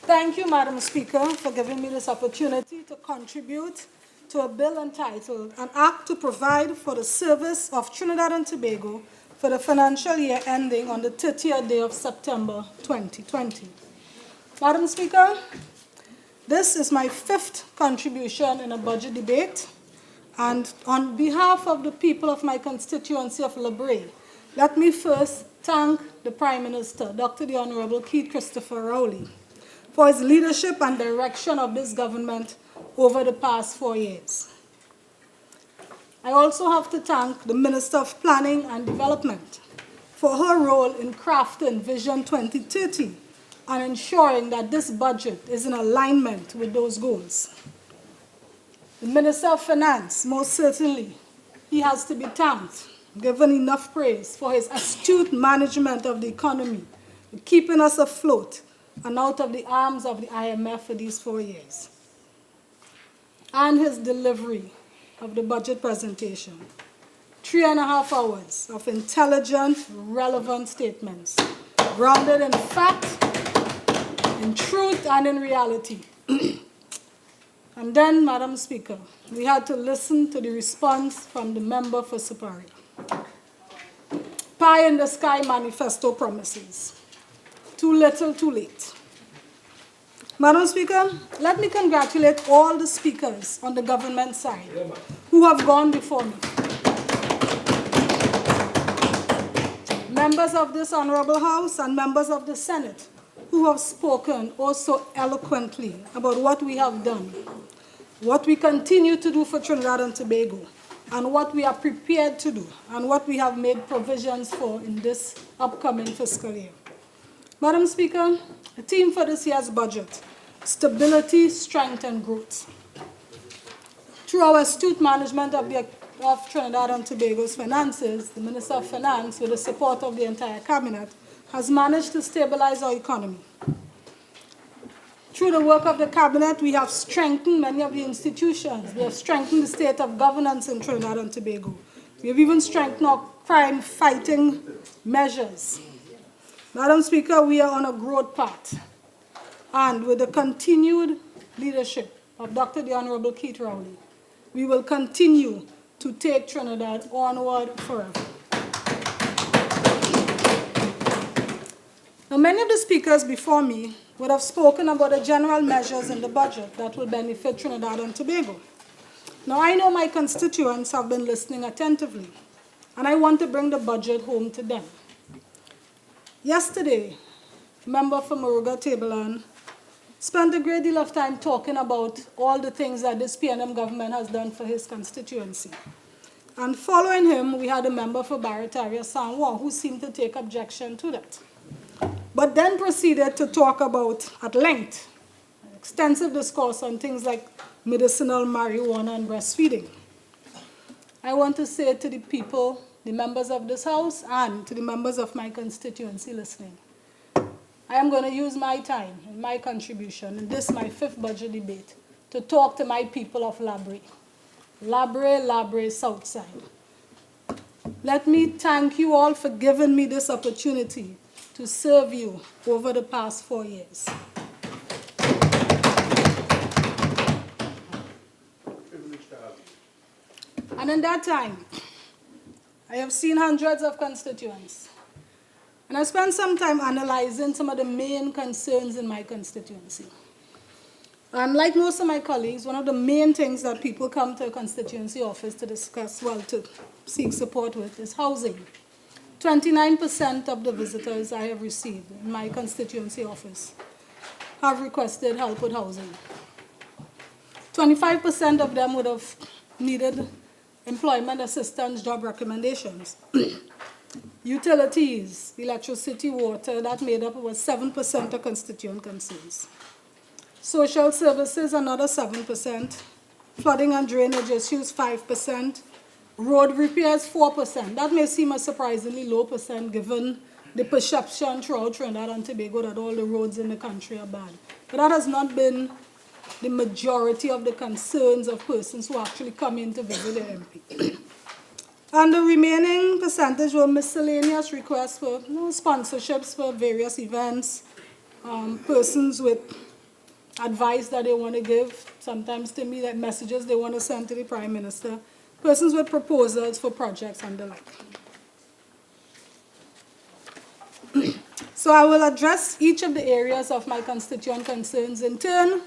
Thank you, Madam Speaker, for giving me this opportunity to contribute to a bill entitled An Act to Provide for the Service of Trinidad and Tobago for the financial year ending on the 30th day of September 2020. Madam Speaker, this is my 5th contribution in a budget debate, and on behalf of the people of my constituency of La Brea, let me first thank the Prime Minister, Dr. the Honorable Keith Christopher Rowley, for his leadership and direction of this government over the past 4 years. I also have to thank the Minister of Planning and Development for her role in crafting Vision 2030 and ensuring that this budget is in alignment with those goals. The Minister of Finance, most certainly, he has to be thanked, given enough praise for his astute management of the economy, keeping us afloat and out of the arms of the IMF for these 4 years. And his delivery of the budget presentation. 3.5 hours of intelligent, relevant statements, grounded in fact, in truth, and in reality. And then, Madam Speaker, we had to listen to the response from the member for Superior. Pie in the sky manifesto promises. Too little, too late. Madam Speaker, let me congratulate all the speakers on the government side who have gone before me. Members of this Honorable House and members of the Senate who have spoken also eloquently about what we have done, what we continue to do for Trinidad and Tobago, and what we are prepared to do, and what we have made provisions for in this upcoming fiscal year. Madam Speaker, the theme for this year's budget, stability, strength, and growth. Through our astute management of Trinidad and Tobago's finances, the Minister of Finance, with the support of the entire cabinet, has managed to stabilize our economy. Through the work of the cabinet, we have strengthened many of the institutions. We have strengthened the state of governance in Trinidad and Tobago. We have even strengthened our crime-fighting measures. Madam Speaker, we are on a growth path. And with the continued leadership of Dr. the Honorable Keith Rowley, we will continue to take Trinidad onward forever. Now, many of the speakers before me would have spoken about the general measures in the budget that will benefit Trinidad and Tobago. Now, I know my constituents have been listening attentively, and I want to bring the budget home to them. Yesterday, member for Moruga Tableland spent a great deal of time talking about all the things that this PNM government has done for his constituency. And following him, we had a member for Barataria Sanwa who seemed to take objection to that, but then proceeded to talk about, at length, extensive discourse on things like medicinal marijuana and breastfeeding. I want to say to the people, the members of this House, and to the members of my constituency listening, I am going to use my time and my contribution in this, my 5th budget debate, to talk to my people of La Brea. La Brea, Southside. Let me thank you all for giving me this opportunity to serve you over the past 4 years. And in that time, I have seen hundreds of constituents. And I spent some time analyzing some of the main concerns in my constituency. And like most of my colleagues, one of the main things that people come to a constituency office to discuss, well, to seek support with, is housing. 29% of the visitors I have received in my constituency office have requested help with housing. 25% of them would have needed employment assistance, job recommendations. Utilities, electricity, water, that made up about 7% of constituent concerns. Social services, another 7%. Flooding and drainage issues, 5%. Road repairs, 4%. That may seem a surprisingly low percent given the perception throughout Trinidad and Tobago that all the roads in the country are bad. But that has not been the majority of the concerns of persons who actually come in to visit their MP. And the remaining percentage were miscellaneous requests for sponsorships for various events, persons with advice that they want to give, sometimes to me, like messages they want to send to the Prime Minister, persons with proposals for projects and the like. So I will address each of the areas of my constituent concerns in turn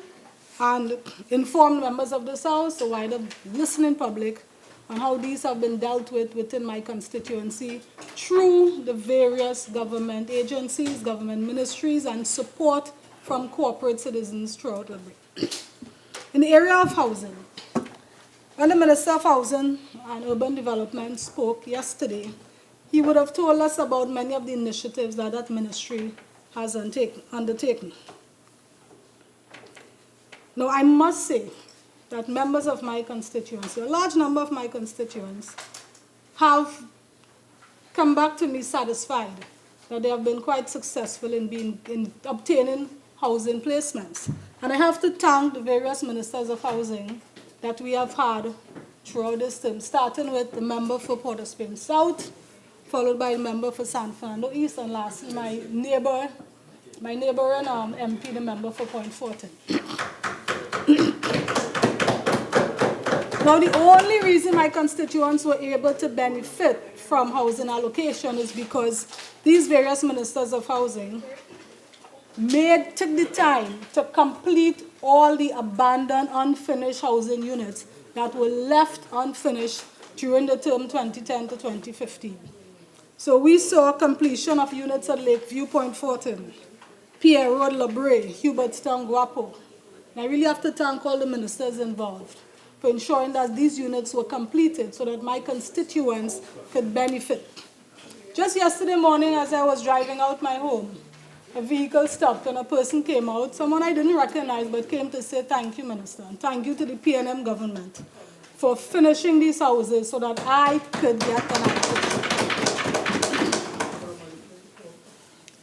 and inform members of this House, the wider listening public, on how these have been dealt with within my constituency through the various government agencies, government ministries, and support from corporate citizens throughout Liberia. In the area of housing, when the Minister of Housing and Urban Development spoke yesterday, he would have told us about many of the initiatives that that ministry has undertaken. Now, I must say that members of my constituency, a large number of my constituents, have come back to me satisfied that they have been quite successful in obtaining housing placements. And I have to thank the various ministers of housing that we have had throughout this term, starting with the member for Port of Spain South, followed by the member for San Fernando East, and lastly my neighbor and MP, the member for Point Fortin. Now, the only reason my constituents were able to benefit from housing allocation is because these various ministers of housing took the time to complete all the abandoned, unfinished housing units that were left unfinished during the term 2010 to 2015. So we saw completion of units at Lakeview, Point Fortin, Pierre Road, La Brea, Hubertstown, Guapo. And I really have to thank all the ministers involved for ensuring that these units were completed so that my constituents could benefit. Just yesterday morning, as I was driving out my home, a vehicle stopped and a person came out, someone I didn't recognize, but came to say thank you, Minister, and thank you to the PNM government for finishing these houses so that I could get an access.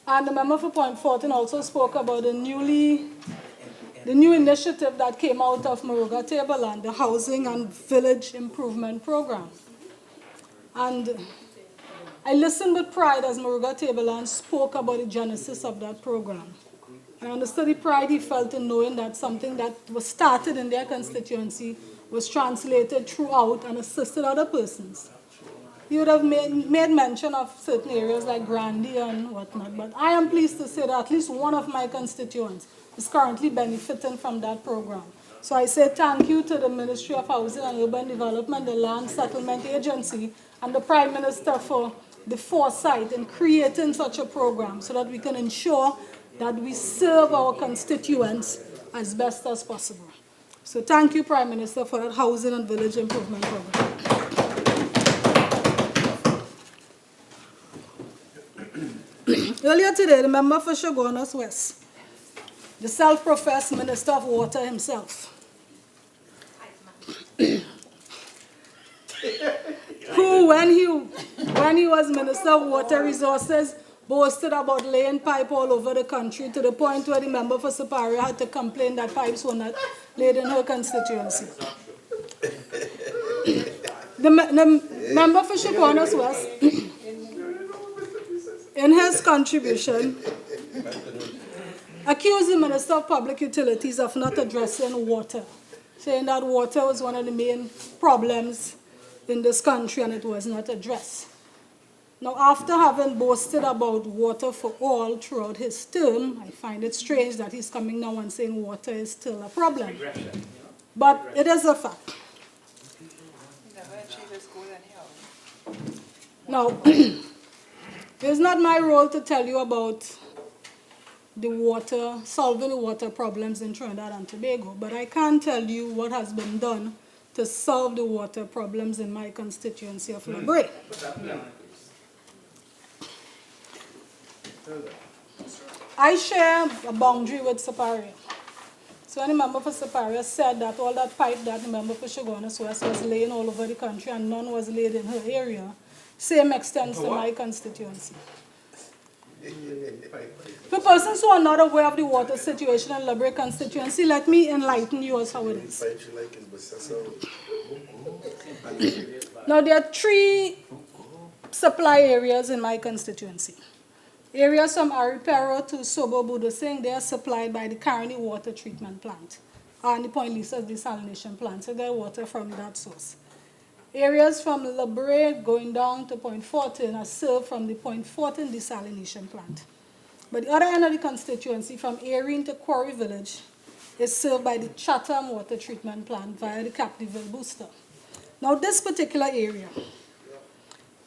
And the member for Point Fortin also spoke about the new initiative that came out of Moruga Tableland, the Housing and Village Improvement Program. And I listened with pride as Moruga Tableland spoke about the genesis of that program. And I understood the pride he felt in knowing that something that was started in their constituency was translated throughout and assisted other persons. He would have made mention of certain areas like Grandy and whatnot, but I am pleased to say that at least one of my constituents is currently benefiting from that program. So I say thank you to the Ministry of Housing and Urban Development, the Land Settlement Agency, and the Prime Minister for the foresight in creating such a program so that we can ensure that we serve our constituents as best as possible. So thank you, Prime Minister, for that Housing and Village Improvement Program. Earlier today, the member for Chaguanas West, the self-professed Minister of Water himself, who, when he was Minister of Water Resources, boasted about laying pipe all over the country to the point where the member for Superior had to complain that pipes were not laid in her constituency. The member for Chaguanas West, in his contribution, accused the Minister of Public Utilities of not addressing water, saying that water was one of the main problems in this country and it was not addressed. Now, after having boasted about water for all throughout his term, I find it strange that he's coming now and saying water is still a problem. But it is a fact. Now, it's not my role to tell you about solving the water problems in Trinidad and Tobago, but I can tell you what has been done to solve the water problems in my constituency of La Brea. I share a boundary with Superior. So when the member for Superior said that all that pipe that the member for Chaguanas West was laying all over the country and none was laid in her area, same extends to my constituency. For persons who are not aware of the water situation in Liberia constituency, let me enlighten you as how it is. Now, there are 3 supply areas in my constituency. Areas from Aripero to Sobo Budosing, they are supplied by the Caroni Water Treatment Plant and the Point Lisa Desalination Plant, so they get water from that source. Areas from Lebre going down to Point Fortin are served from the Point Fortin Desalination Plant. But the other end of the constituency, from Erin to Quarry Village, is served by the Chatham Water Treatment Plant via the Captiville Booster. Now, this particular area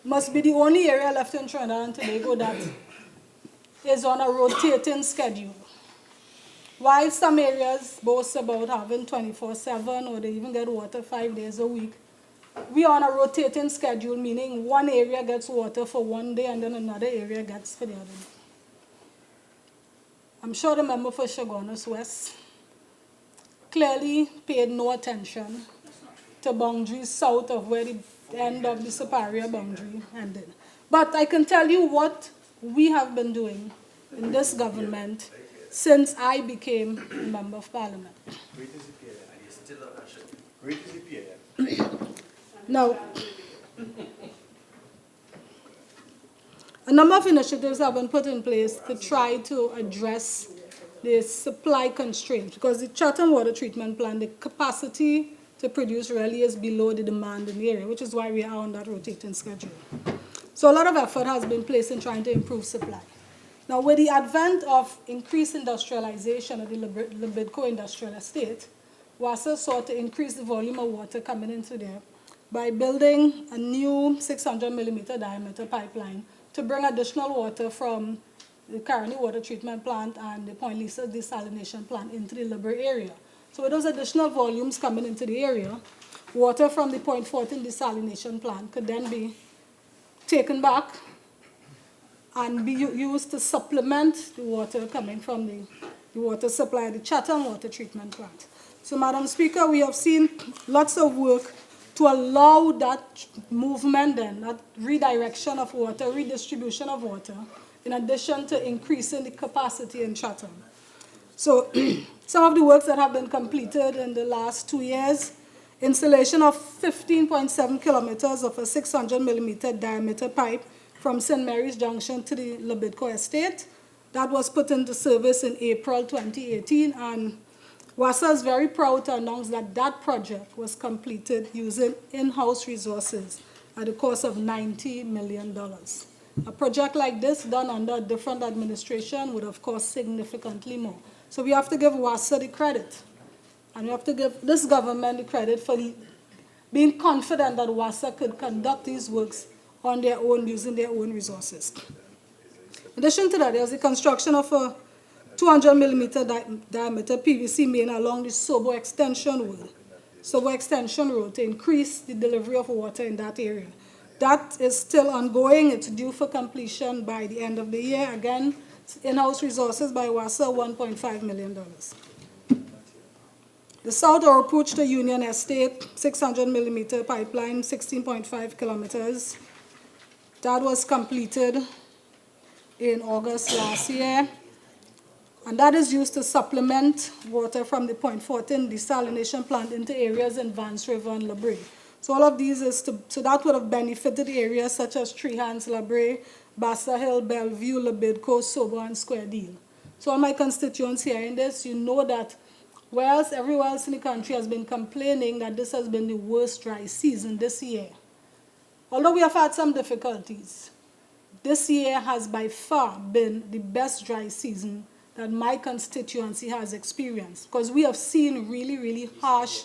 must be the only area left in Trinidad and Tobago that is on a rotating schedule. While some areas boast about having 24/7 or they even get water 5 days a week, we are on a rotating schedule, meaning one area gets water for one day and then another area gets for the other day. I'm sure the member for Chaguanas West clearly paid no attention to boundaries south of where the end of the superior boundary ended. But I can tell you what we have been doing in this government since I became a member of parliament. Now, a number of initiatives have been put in place to try to address the supply constraints, because the Chatham Water Treatment Plant, the capacity to produce really is below the demand in the area, which is why we are on that rotating schedule. So a lot of effort has been placed in trying to improve supply. Now, with the advent of increased industrialization of the Libidco industrial estate, WASA sought to increase the volume of water coming into there by building a new 600 millimeter diameter pipeline to bring additional water from the Caroni Water Treatment Plant and the Point Lisa Desalination Plant into the Liberia area. So with those additional volumes coming into the area, water from the Point Fortin Desalination Plant could then be taken back and be used to supplement the water coming from the water supply at the Chatham Water Treatment Plant. So, Madam Speaker, we have seen lots of work to allow that movement then, that redirection of water, redistribution of water, in addition to increasing the capacity in Chatham. So some of the works that have been completed in the last 2 years, installation of 15.7 kilometers of a 600 millimeter diameter pipe from St. Mary's Junction to the Libidco estate. That was put into service in April 2018, and WASA is very proud to announce that that project was completed using in-house resources at a cost of $90 million. A project like this done under a different administration would have cost significantly more. So we have to give WASA the credit, and we have to give this government the credit for being confident that WASA could conduct these works on their own, using their own resources. In addition to that, there's the construction of a 200 millimeter diameter PVC main along the Sobo Extension Road to increase the delivery of water in that area. That is still ongoing. It's due for completion by the end of the year. Again, in-house resources by WASA, $1.5 million. The South approach to Union Estate, 600 millimeter pipeline, 16.5 kilometers. That was completed in August last year. And that is used to supplement water from the Point Fortin Desalination Plant into areas in Vance River and Lebre. So all of these so that would have benefited areas such as Three Hands, Lebre, Bassa Hill, Bellevue, Libidco, Sobo, and Square Deal. So all my constituents hearing this, you know that whereas everywhere else in the country has been complaining that this has been the worst dry season this year. Although we have had some difficulties, this year has by far been the best dry season that my constituency has experienced, because we have seen really harsh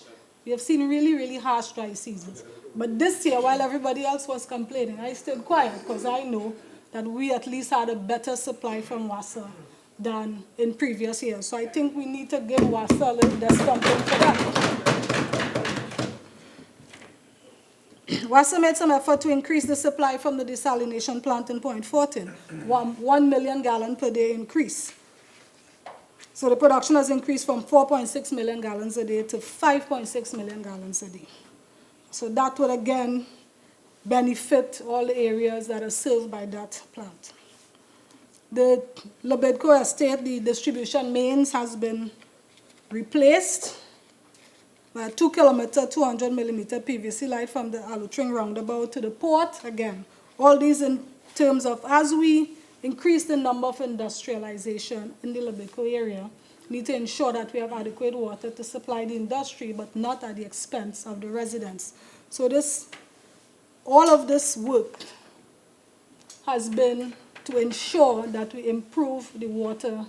dry seasons. But this year, while everybody else was complaining, I stayed quiet because I know that we at least had a better supply from WASA than in previous years. So I think we need to give WASA a little bit something for that. WASA made some effort to increase the supply from the desalination plant in Point Fortin, 1 million gallon per day increase. So the production has increased from 4.6 million gallons a day to 5.6 million gallons a day. So that would again benefit all the areas that are served by that plant. The Labedco estate, the distribution mains has been replaced by a 2-kilometer, 200 millimeter PVC line from the Alutring roundabout to the port. Again, all these in terms of as we increase the number of industrialization in the Labedco area, we need to ensure that we have adequate water to supply the industry, but not at the expense of the residents. So all of this work has been to ensure that we improve the water,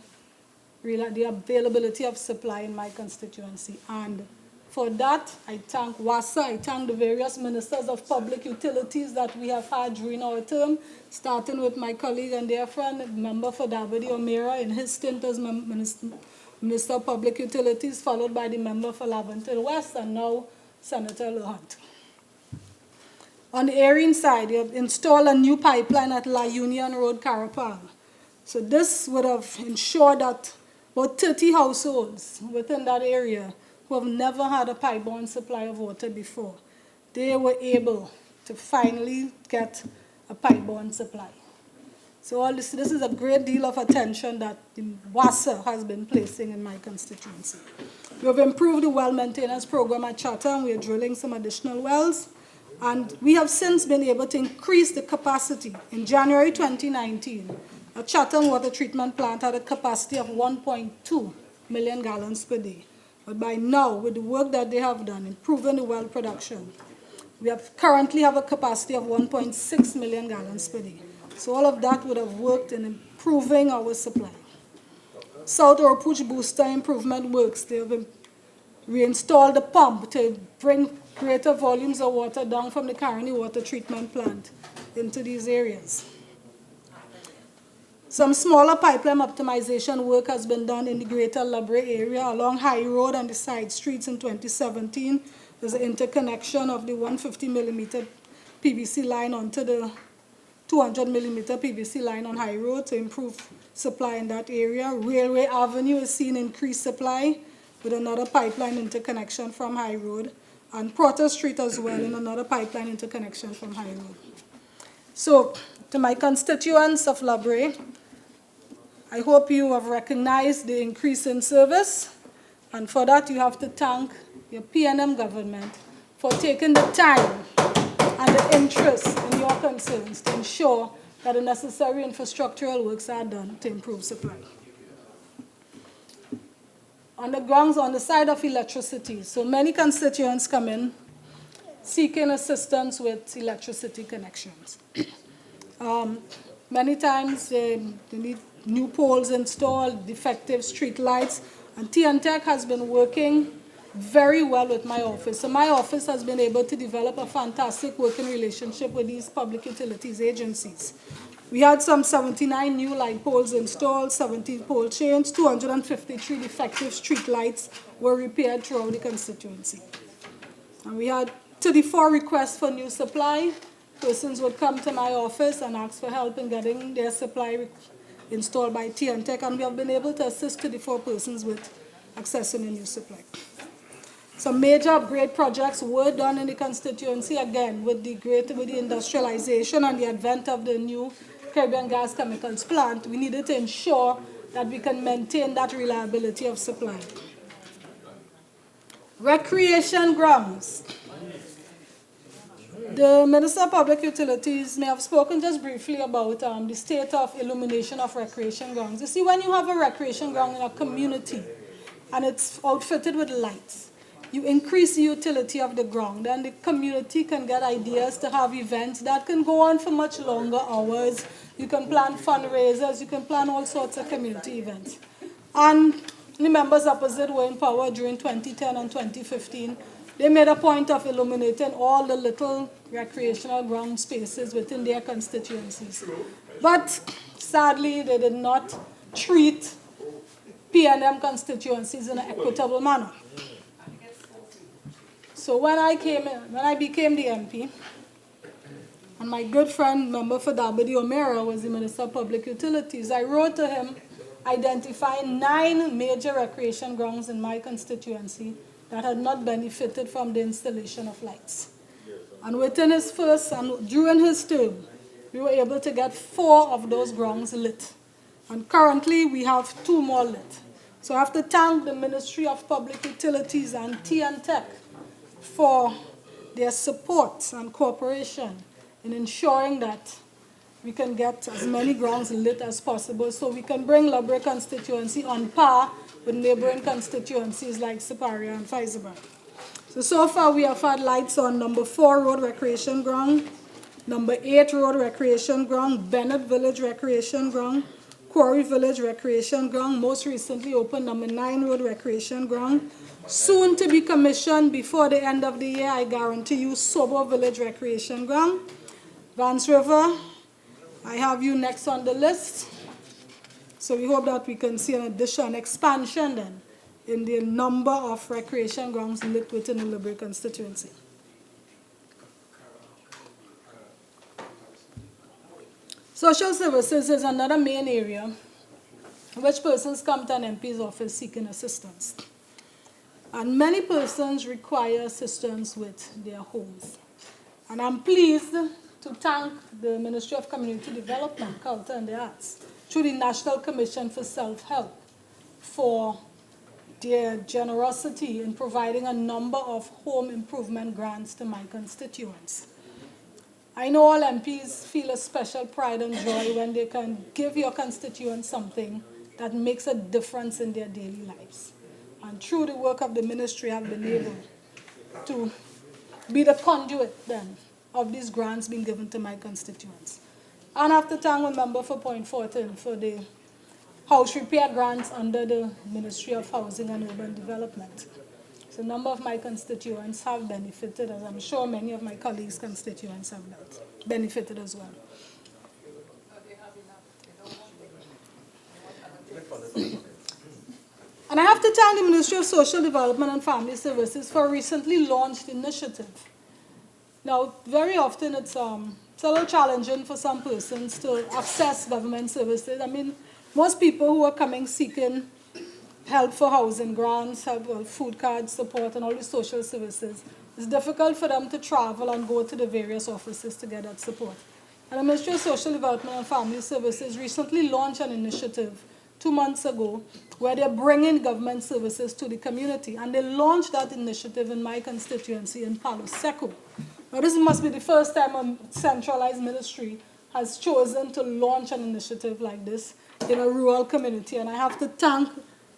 the availability of supply in my constituency. And for that, I thank WASA, I thank the various ministers of public utilities that we have had during our term, starting with my colleague and dear friend, member for Davide O'Meara in his stint as Minister of Public Utilities, followed by the member for Laventille West, and now Senator Luhunt. On the Erin side, we have installed a new pipeline at La Union Road, Carapal. So this would have ensured that about 30 households within that area who have never had a pipe-borne supply of water before, they were able to finally get a pipe-borne supply. So all this is a great deal of attention that the WASA has been placing in my constituency. We have improved the well maintenance program at Chatham. We are drilling some additional wells. And we have since been able to increase the capacity. In January 2019, a Chatham water treatment plant had a capacity of 1.2 million gallons per day. But by now, with the work that they have done, improving the well production, we currently have a capacity of 1.6 million gallons per day. So all of that would have worked in improving our supply. South Oropouche Booster Improvement Works, they have reinstalled the pump to bring greater volumes of water down from the Caroni water treatment plant into these areas. Some smaller pipeline optimization work has been done in the greater Labre area along High Road and the side streets in 2017. There's an interconnection of the 150 millimeter PVC line onto the 200 millimeter PVC line on High Road to improve supply in that area. Railway Avenue is seeing increased supply with another pipeline interconnection from High Road, and Porter Street as well in another pipeline interconnection from High Road. So, to my constituents of Labre, I hope you have recognized the increase in service, and for that you have to thank your PNM government for taking the time and the interest in your concerns to ensure that the necessary infrastructural works are done to improve supply. On the grounds, on the side of electricity, so many constituents come in seeking assistance with electricity connections. Many times they need new poles installed, defective street lights, and TNTech has been working very well with my office. So my office has been able to develop a fantastic working relationship with these public utilities agencies. We had some 79 new light poles installed, 70 pole chains, 253 defective street lights were repaired throughout the constituency. And we had 34 requests for new supply. Persons would come to my office and ask for help in getting their supply installed by TNTech, and we have been able to assist 34 persons with accessing a new supply. Some major upgrade projects were done in the constituency, again, with the industrialization and the advent of the new Caribbean Gas Chemicals plant. We needed to ensure that we can maintain that reliability of supply. Recreation grounds. The Minister of Public Utilities may have spoken just briefly about the state of illumination of recreation grounds. You see, when you have a recreation ground in a community and it's outfitted with lights, you increase the utility of the ground, and the community can get ideas to have events that can go on for much longer hours. You can plan fundraisers, you can plan all sorts of community events. And the members opposite were in power during 2010 and 2015. They made a point of illuminating all the little recreational ground spaces within their constituencies. But sadly, they did not treat PNM constituencies in an equitable manner. So when I became the MP, and my good friend, member for Davide O'Meara, was the Minister of Public Utilities, I wrote to him identifying 9 major recreation grounds in my constituency that had not benefited from the installation of lights. And within his first, and during his term, we were able to get 4 of those grounds lit. And currently, we have 2 more lit. So I have to thank the Ministry of Public Utilities and Tech for their support and cooperation in ensuring that we can get as many grounds lit as possible so we can bring Lubre constituency on par with neighboring constituencies like Siparia and Fyzabad. So far we have had lights on number 4 Road Recreation Ground, number 8 Road Recreation Ground, Bennett Village Recreation Ground, Quarry Village Recreation Ground, most recently opened number 9 Road Recreation Ground. Soon to be commissioned before the end of the year, I guarantee you, Sobo Village Recreation Ground. Vance River, I have you next on the list. So we hope that we can see an addition, expansion then, in the number of recreation grounds lit within the Lubre constituency. Social services is another main area in which persons come to an MP's office seeking assistance. And many persons require assistance with their homes. And I'm pleased to thank the Ministry of Community Development, Culture and the Arts, through the National Commission for Self-Help, for their generosity in providing a number of home improvement grants to my constituents. I know all MPs feel a special pride and joy when they can give your constituents something that makes a difference in their daily lives. And through the work of the ministry, I've been able to be the conduit then of these grants being given to my constituents. And I have to thank a member for Point Fortin for the house repair grants under the Ministry of Housing and Urban Development. So a number of my constituents have benefited, as I'm sure many of my colleagues' constituents have benefited as well. And I have to thank the Ministry of Social Development and Family Services for a recently launched initiative. Now, very often it's a little challenging for some persons to access government services. I mean, most people who are coming seeking help for housing grants, help for food cards, support, and all the social services, it's difficult for them to travel and go to the various offices to get that support. And the Ministry of Social Development and Family Services recently launched an initiative 2 months ago where they're bringing government services to the community. And they launched that initiative in my constituency in Palo Seco. Now, this must be the first time a centralized ministry has chosen to launch an initiative like this in a rural community. And I have to thank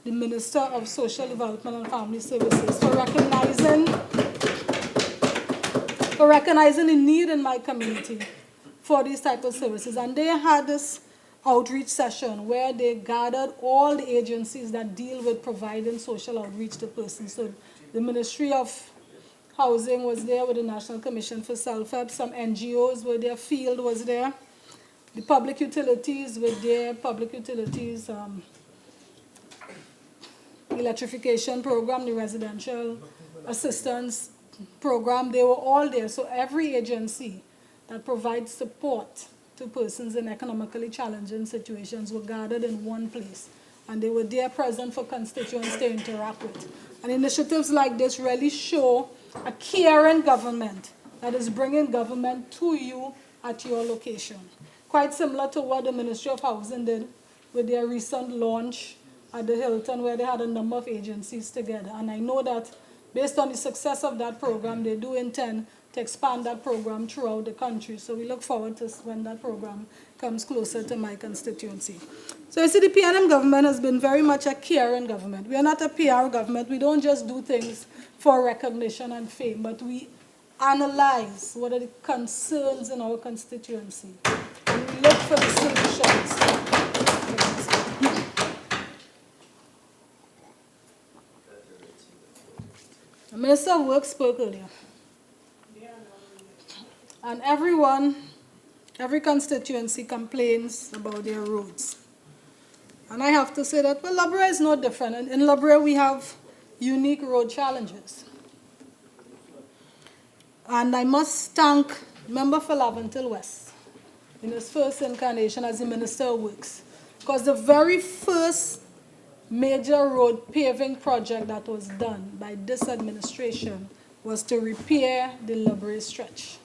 the Minister of Social Development and Family Services for recognizing the need in my community for these type of services. And they had this outreach session where they gathered all the agencies that deal with providing social outreach to persons. So the Ministry of Housing was there with the National Commission for Self-Help. Some NGOs were there, Field was there. The public utilities were there, public utilities, electrification program, the residential assistance program, they were all there. So every agency that provides support to persons in economically challenging situations were gathered in one place. And they were there present for constituents to interact with. And initiatives like this really show a caring government that is bringing government to you at your location. Quite similar to what the Ministry of Housing did with their recent launch at the Hilton, where they had a number of agencies together. And I know that based on the success of that program, they do intend to expand that program throughout the country. So we look forward to when that program comes closer to my constituency. So you see, the PNM government has been very much a caring government. We are not a PR government. We don't just do things for recognition and fame, but we analyze what are the concerns in our constituency. And we look for the solutions. The Minister of Work spoke earlier. And every constituency complains about their roads. And I have to say that, well, Lubre is no different. In Lubre, we have unique road challenges. And I must thank Member for Laventil West in his first incarnation as the Minister of Works. Because the very first major road paving project that was done by this administration was to repair the Lubre stretch.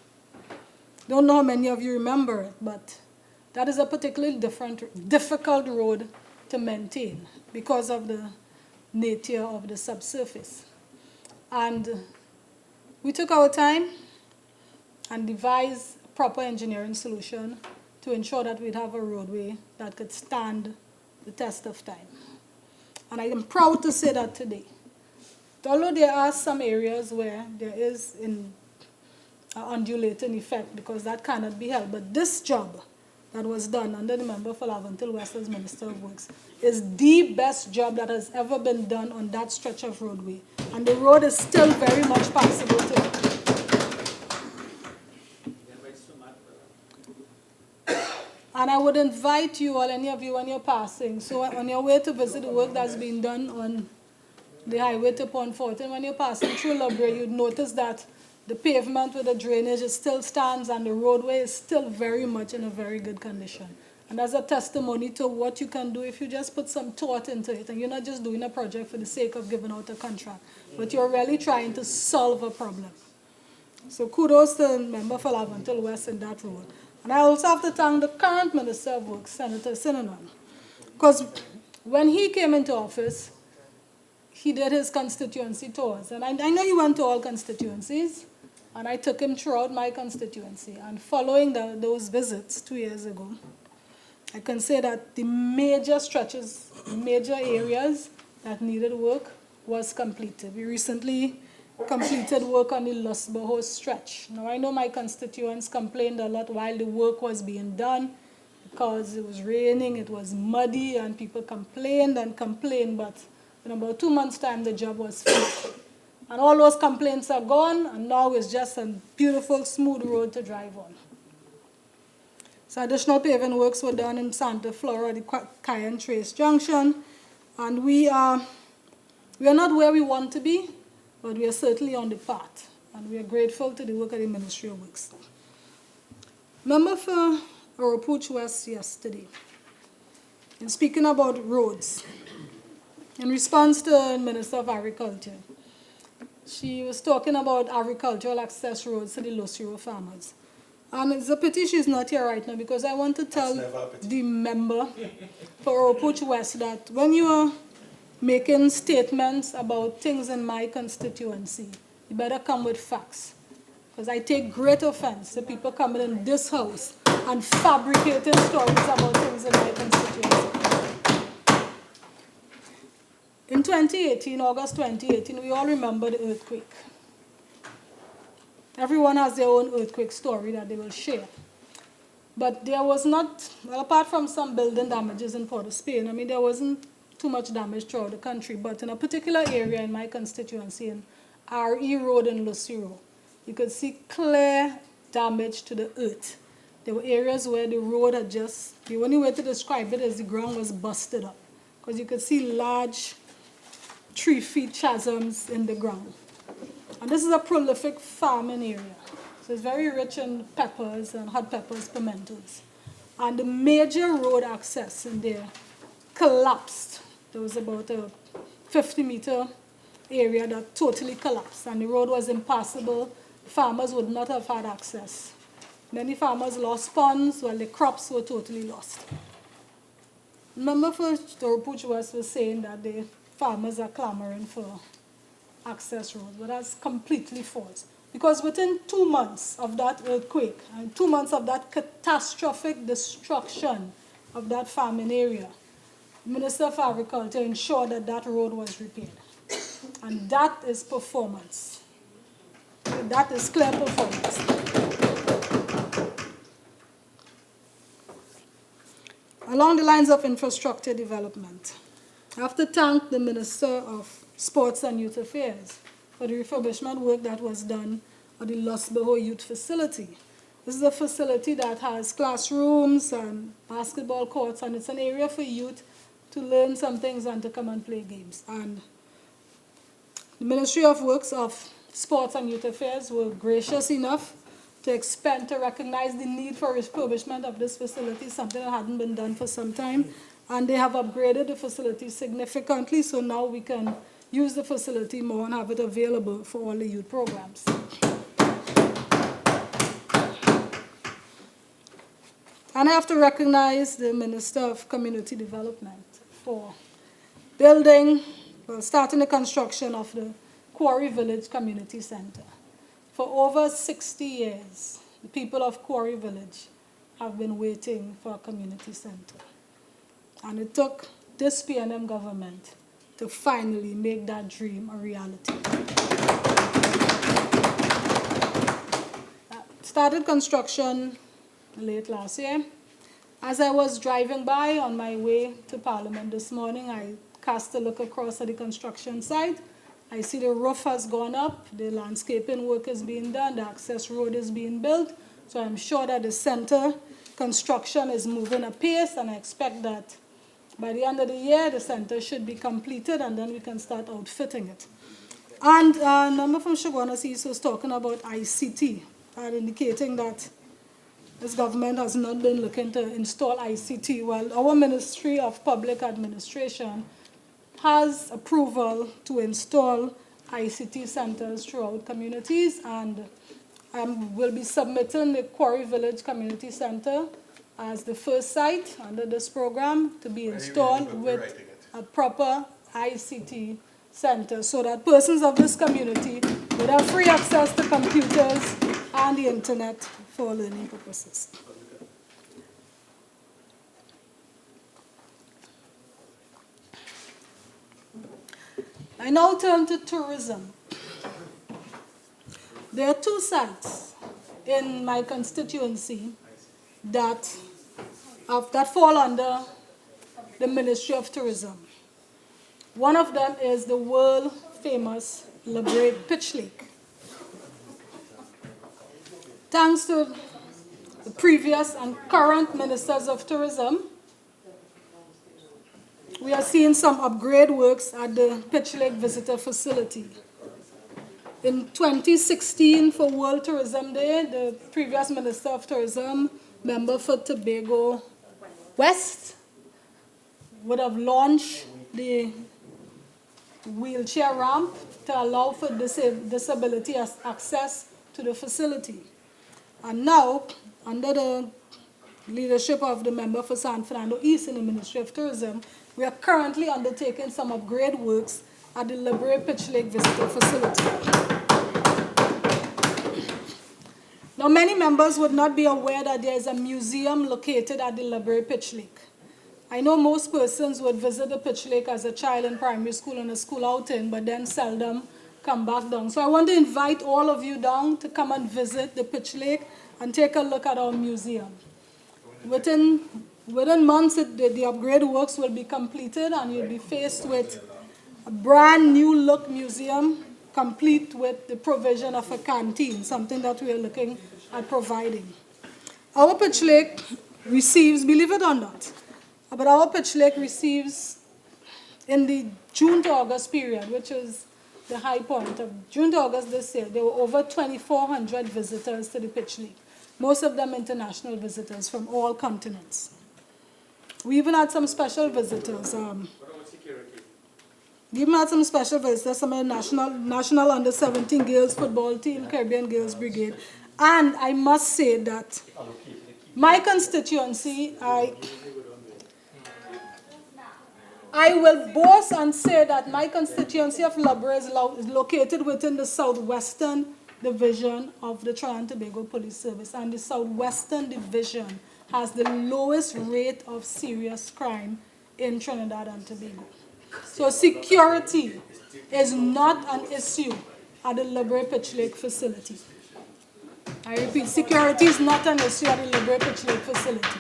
Don't know how many of you remember it, but that is a particularly difficult road to maintain because of the nature of the subsurface. And we took our time and devised a proper engineering solution to ensure that we'd have a roadway that could stand the test of time. And I am proud to say that today. Although there are some areas where there is an undulating effect because that cannot be held, but this job that was done under the member for Laventille West as Minister of Works is the best job that has ever been done on that stretch of roadway. And the road is still very much passable today. And I would invite you all, any of you when you're passing, so on your way to visit the work that's been done on the highway to Pont Fortin, when you're passing through Labre, you'd notice that the pavement with the drainage still stands and the roadway is still very much in a very good condition. And that's a testimony to what you can do if you just put some thought into it. And you're not just doing a project for the sake of giving out a contract, but you're really trying to solve a problem. So kudos to the member for Laventille West in that road. And I also have to thank the current Minister of Works, Senator Sinanan, because when he came into office, he did his constituency tours. And I know he went to all constituencies, and I took him throughout my constituency. And following those visits 2 years ago, I can say that the major stretches, major areas that needed work was completed. We recently completed work on the Lusboho stretch. Now, I know my constituents complained a lot while the work was being done because it was raining, it was muddy, and people complained and complained, but in about 2 months' time, the job was finished. And all those complaints are gone, and now it's just a beautiful, smooth road to drive on. So additional paving works were done in Santa Flora, the Cayenne Trace Junction, and we are not where we want to be, but we are certainly on the path, and we are grateful to the work of the Ministry of Works. Member for Oropouche West yesterday, in speaking about roads, in response to the Minister of Agriculture, she was talking about agricultural access roads to the Lucero farmers. And it's a pity she's not here right now because I want to tell the member for Oropouche West that when you are making statements about things in my constituency, you better come with facts. Because I take great offense to people coming in this house and fabricating stories about things in my constituency. In 2018, August 2018, we all remember the earthquake. Everyone has their own earthquake story that they will share. But there was not, well, apart from some building damages in Port of Spain, I mean, there wasn't too much damage throughout the country, but in a particular area in my constituency, in R.E. Road in Lucero, you could see clear damage to the earth. There were areas where the road had just, the only way to describe it is the ground was busted up, because you could see large 3-foot chasms in the ground. And this is a prolific farming area, so it's very rich in peppers and hot peppers, pimentos. And the major road access in there collapsed. There was about a 50-meter area that totally collapsed, and the road was impassable. Farmers would not have had access. Many farmers lost ponds, while the crops were totally lost. Member for Oropouche West was saying that the farmers are clamoring for access roads, but that's completely false. Because within 2 months of that earthquake and 2 months of that catastrophic destruction of that farming area, the Minister of Agriculture ensured that that road was repaired. And that is performance. That is clear performance. Along the lines of infrastructure development, I have to thank the Minister of Sports and Youth Affairs for the refurbishment work that was done at the Lusboho Youth Facility. This is a facility that has classrooms and basketball courts, and it's an area for youth to learn some things and to come and play games. And the Ministry of Works of Sports and Youth Affairs were gracious enough to expand to recognize the need for refurbishment of this facility, something that hadn't been done for some time. And they have upgraded the facility significantly, so now we can use the facility more and have it available for all the youth programs. And I have to recognize the Minister of Community Development for starting the construction of the Quarry Village Community Center. For over 60 years, the people of Quarry Village have been waiting for a community center. And it took this PNM government to finally make that dream a reality. Started construction late last year. As I was driving by on my way to Parliament this morning, I cast a look across at the construction site. I see the roof has gone up, the landscaping work is being done, the access road is being built. So I'm sure that the center construction is moving apace, and I expect that by the end of the year, the center should be completed, and then we can start outfitting it. And a number from Shagwana East was talking about ICT, and indicating that this government has not been looking to install ICT. Well, our Ministry of Public Administration has approval to install ICT centers throughout communities, and we'll be submitting the Quarry Village Community Center as the first site under this program to be installed with a proper ICT center, so that persons of this community would have free access to computers and the internet for learning purposes. I now turn to tourism. There are two sites in my constituency that fall under the Ministry of Tourism. One of them is the world-famous Libre Pitch Lake. Thanks to the previous and current ministers of tourism, we are seeing some upgrade works at the Pitch Lake Visitor Facility. In 2016, for World Tourism Day, the previous Minister of Tourism, member for Tobago West, would have launched the wheelchair ramp to allow for disability access to the facility. And now, under the leadership of the member for San Fernando East in the Ministry of Tourism, we are currently undertaking some upgrade works at the Libre Pitch Lake Visitor Facility. Now, many members would not be aware that there is a museum located at the Libre Pitch Lake. I know most persons would visit the Pitch Lake as a child in primary school on a school outing, but then seldom come back down. So I want to invite all of you down to come and visit the Pitch Lake and take a look at our museum. Within months, the upgrade works will be completed, and you'll be faced with a brand new look museum, complete with the provision of a canteen, something that we are looking at providing. Our Pitch Lake receives, believe it or not, but our Pitch Lake receives in the June to August period, which is the high point of June to August this year, there were over 2,400 visitors to the Pitch Lake, most of them international visitors from all continents. We even had some special visitors. We even had some special visitors, some of the national under-17 girls football team, Caribbean Girls Brigade. And I must say that my constituency, I will boast and say that my constituency of Libre is located within the southwestern division of the Trinidad and Tobago Police Service, and the southwestern division has the lowest rate of serious crime in Trinidad and Tobago. So security is not an issue at the Libre Pitch Lake facility. I repeat, security is not an issue at the Libre Pitch Lake facility.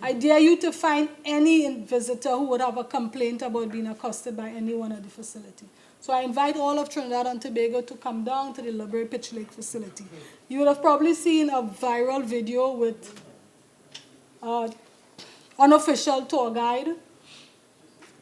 I dare you to find any visitor who would have a complaint about being accosted by anyone at the facility. So I invite all of Trinidad and Tobago to come down to the Libre Pitch Lake facility. You would have probably seen a viral video with unofficial tour guide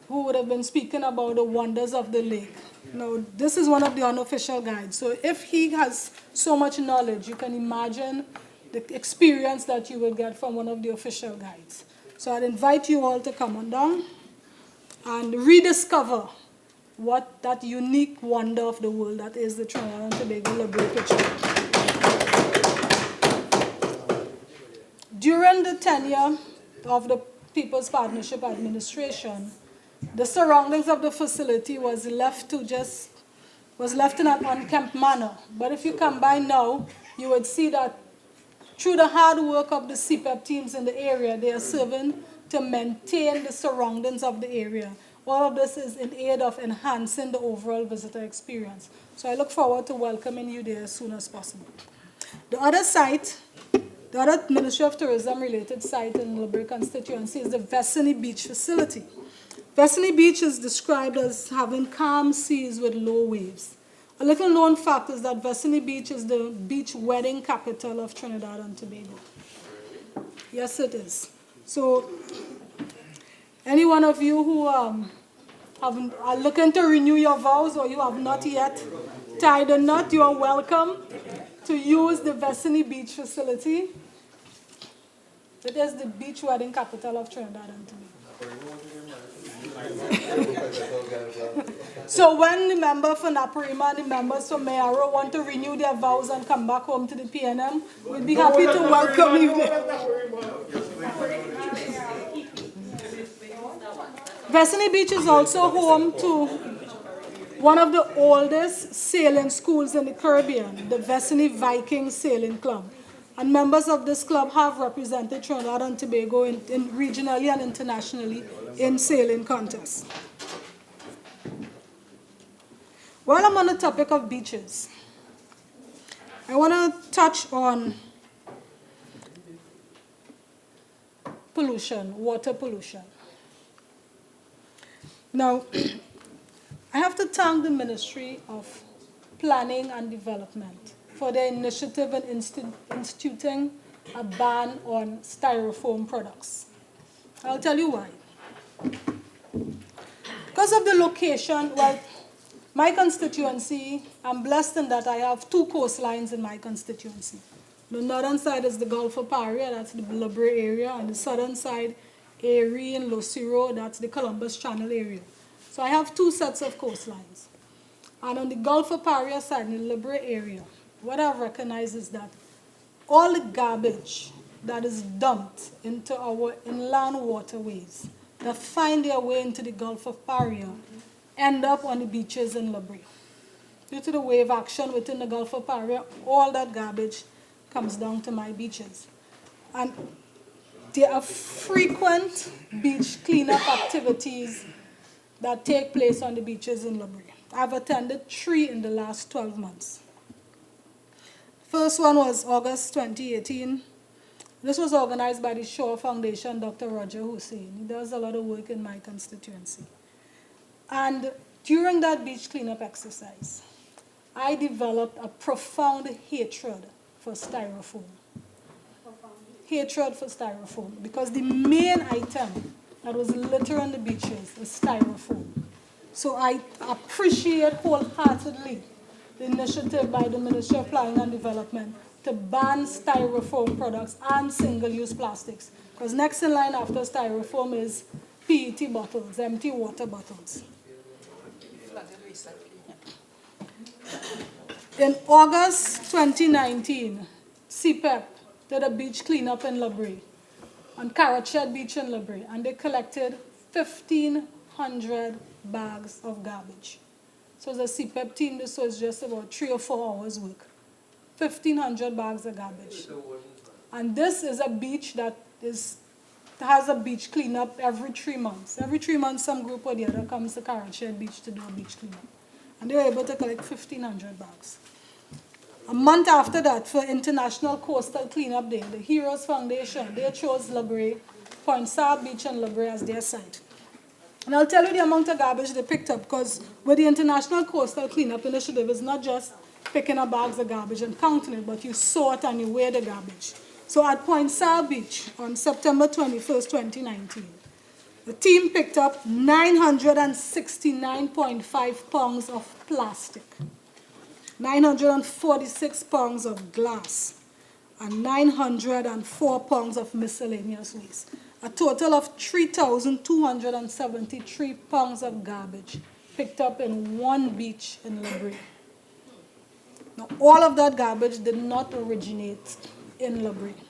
who would have been speaking about the wonders of the lake. Now, this is one of the unofficial guides. So if he has so much knowledge, you can imagine the experience that you will get from one of the official guides. So I'd invite you all to come on down and rediscover what that unique wonder of the world that is the Trinidad and Tobago Libre Pitch Lake. During the tenure of the People's Partnership Administration, the surroundings of the facility was left in an unkempt manner. But if you come by now, you would see that through the hard work of the CPEP teams in the area, they are serving to maintain the surroundings of the area. All of this is in aid of enhancing the overall visitor experience. So I look forward to welcoming you there as soon as possible. The other site, the other Ministry of Tourism related site in Liberia constituency is the Vestany Beach facility. Vestany Beach is described as having calm seas with low waves. A little known fact is that Vestany Beach is the beach wedding capital of Trinidad and Tobago. Yes, it is. So, any one of you who are looking to renew your vows or you have not yet tied a knot, you are welcome to use the Vestany Beach facility. It is the beach wedding capital of Trinidad and Tobago. So when the member for Naparima and the members from Mayaro want to renew their vows and come back home to the PNM, we'd be happy to welcome you there. Vestany Beach is also home to one of the oldest sailing schools in the Caribbean, the Vestany Viking Sailing Club. And members of this club have represented Trinidad and Tobago in regionally and internationally in sailing contests. While I'm on the topic of beaches, I want to touch on pollution, water pollution. Now, I have to thank the Ministry of Planning and Development for their initiative in instituting a ban on styrofoam products. I'll tell you why. Because of the location, well, my constituency, I'm blessed in that I have two coastlines in my constituency. The northern side is the Gulf of Paria, that's the Liberia area, and the southern side, Erie and Losiro, that's the Columbus Channel area. So I have two sets of coastlines. And on the Gulf of Paria side, in the Liberia area, what I've recognized is that all the garbage that is dumped into our inland waterways that find their way into the Gulf of Paria end up on the beaches in Liberia. Due to the wave action within the Gulf of Paria, all that garbage comes down to my beaches. And there are frequent beach cleanup activities that take place on the beaches in Liberia. I've attended 3 in the last 12 months. First one was August 2018. This was organized by the Shore Foundation, Dr. Roger Hussein. He does a lot of work in my constituency. And during that beach cleanup exercise, I developed a profound hatred for styrofoam. Hatred for styrofoam, because the main item that was littering the beaches is styrofoam. So I appreciate wholeheartedly the initiative by the Ministry of Planning and Development to ban styrofoam products and single-use plastics. Because next in line after styrofoam is PET bottles, empty water bottles. In August 2019, CPEP did a beach cleanup in Liberia, on Carrotchet Beach in Liberia, and they collected 1,500 bags of garbage. So as a CPEP team, this was just about 3 or 4 hours work. 1,500 bags of garbage. And this is a beach that has a beach cleanup every 3 months. Every 3 months, some group or the other comes to Carrotchet Beach to do a beach cleanup. And they were able to collect 1,500 bags. A month after that, for International Coastal Cleanup Day, the Heroes Foundation, they chose Liberia, Point Saab Beach and Liberia as their site. And I'll tell you the amount of garbage they picked up, because with the International Coastal Cleanup Initiative, it's not just picking up bags of garbage and counting it, but you sort and you weigh the garbage. So at Point Saab Beach on September 21st, 2019, the team picked up 969.5 pounds of plastic, 946 pounds of glass, and 904 pounds of miscellaneous waste. A total of 3,273 pounds of garbage picked up in one beach in Liberia. Now, all of that garbage did not originate in Liberia.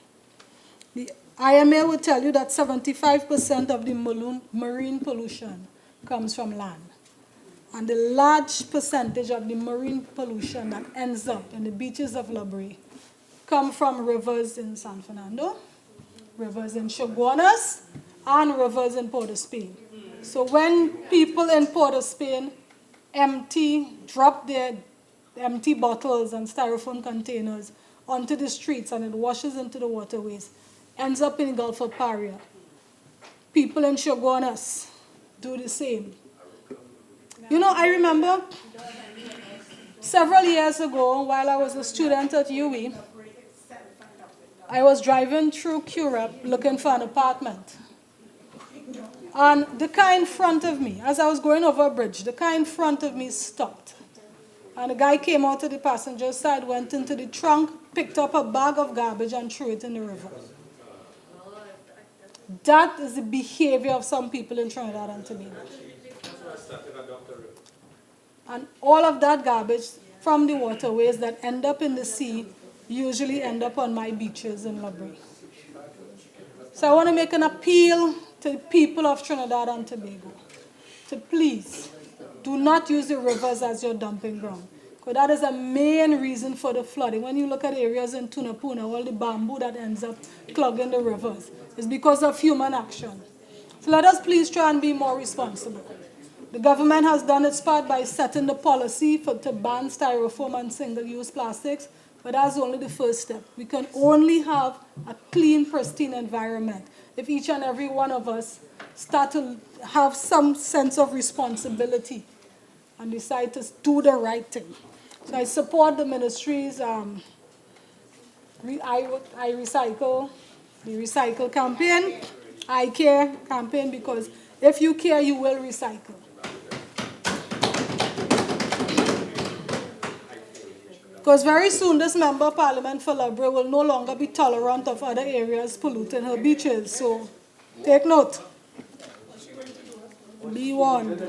The IMA will tell you that 75% of the marine pollution comes from land. And the large percentage of the marine pollution that ends up in the beaches of Labrie come from rivers in San Fernando, rivers in Chaguanas, and rivers in Port of Spain. So when people in Port of Spain drop their empty bottles and styrofoam containers onto the streets and it washes into the waterways, ends up in the Gulf of Paria. People in Chaguanas do the same. You know, I remember several years ago, while I was a student at UWI, I was driving through Europe looking for an apartment. And the car in front of me, as I was going over a bridge, the car in front of me stopped. And a guy came out to the passenger side, went into the trunk, picked up a bag of garbage and threw it in the river. That is the behavior of some people in Trinidad and Tobago. And all of that garbage from the waterways that end up in the sea usually end up on my beaches in Labrie. So I want to make an appeal to the people of Trinidad and Tobago to please do not use the rivers as your dumping ground. Because that is a main reason for the flooding. When you look at areas in Tunapuna, all the bamboo that ends up clogging the rivers is because of human action. So let us please try and be more responsible. The government has done its part by setting the policy to ban styrofoam and single-use plastics, but that's only the first step. We can only have a clean, pristine environment if each and every one of us start to have some sense of responsibility and decide to do the right thing. So I support the ministry's I Recycle, the Recycle campaign, I Care campaign, because if you care, you will recycle. Because very soon this Member of Parliament for Labrie will no longer be tolerant of other areas polluting her beaches. So take note. Be warned.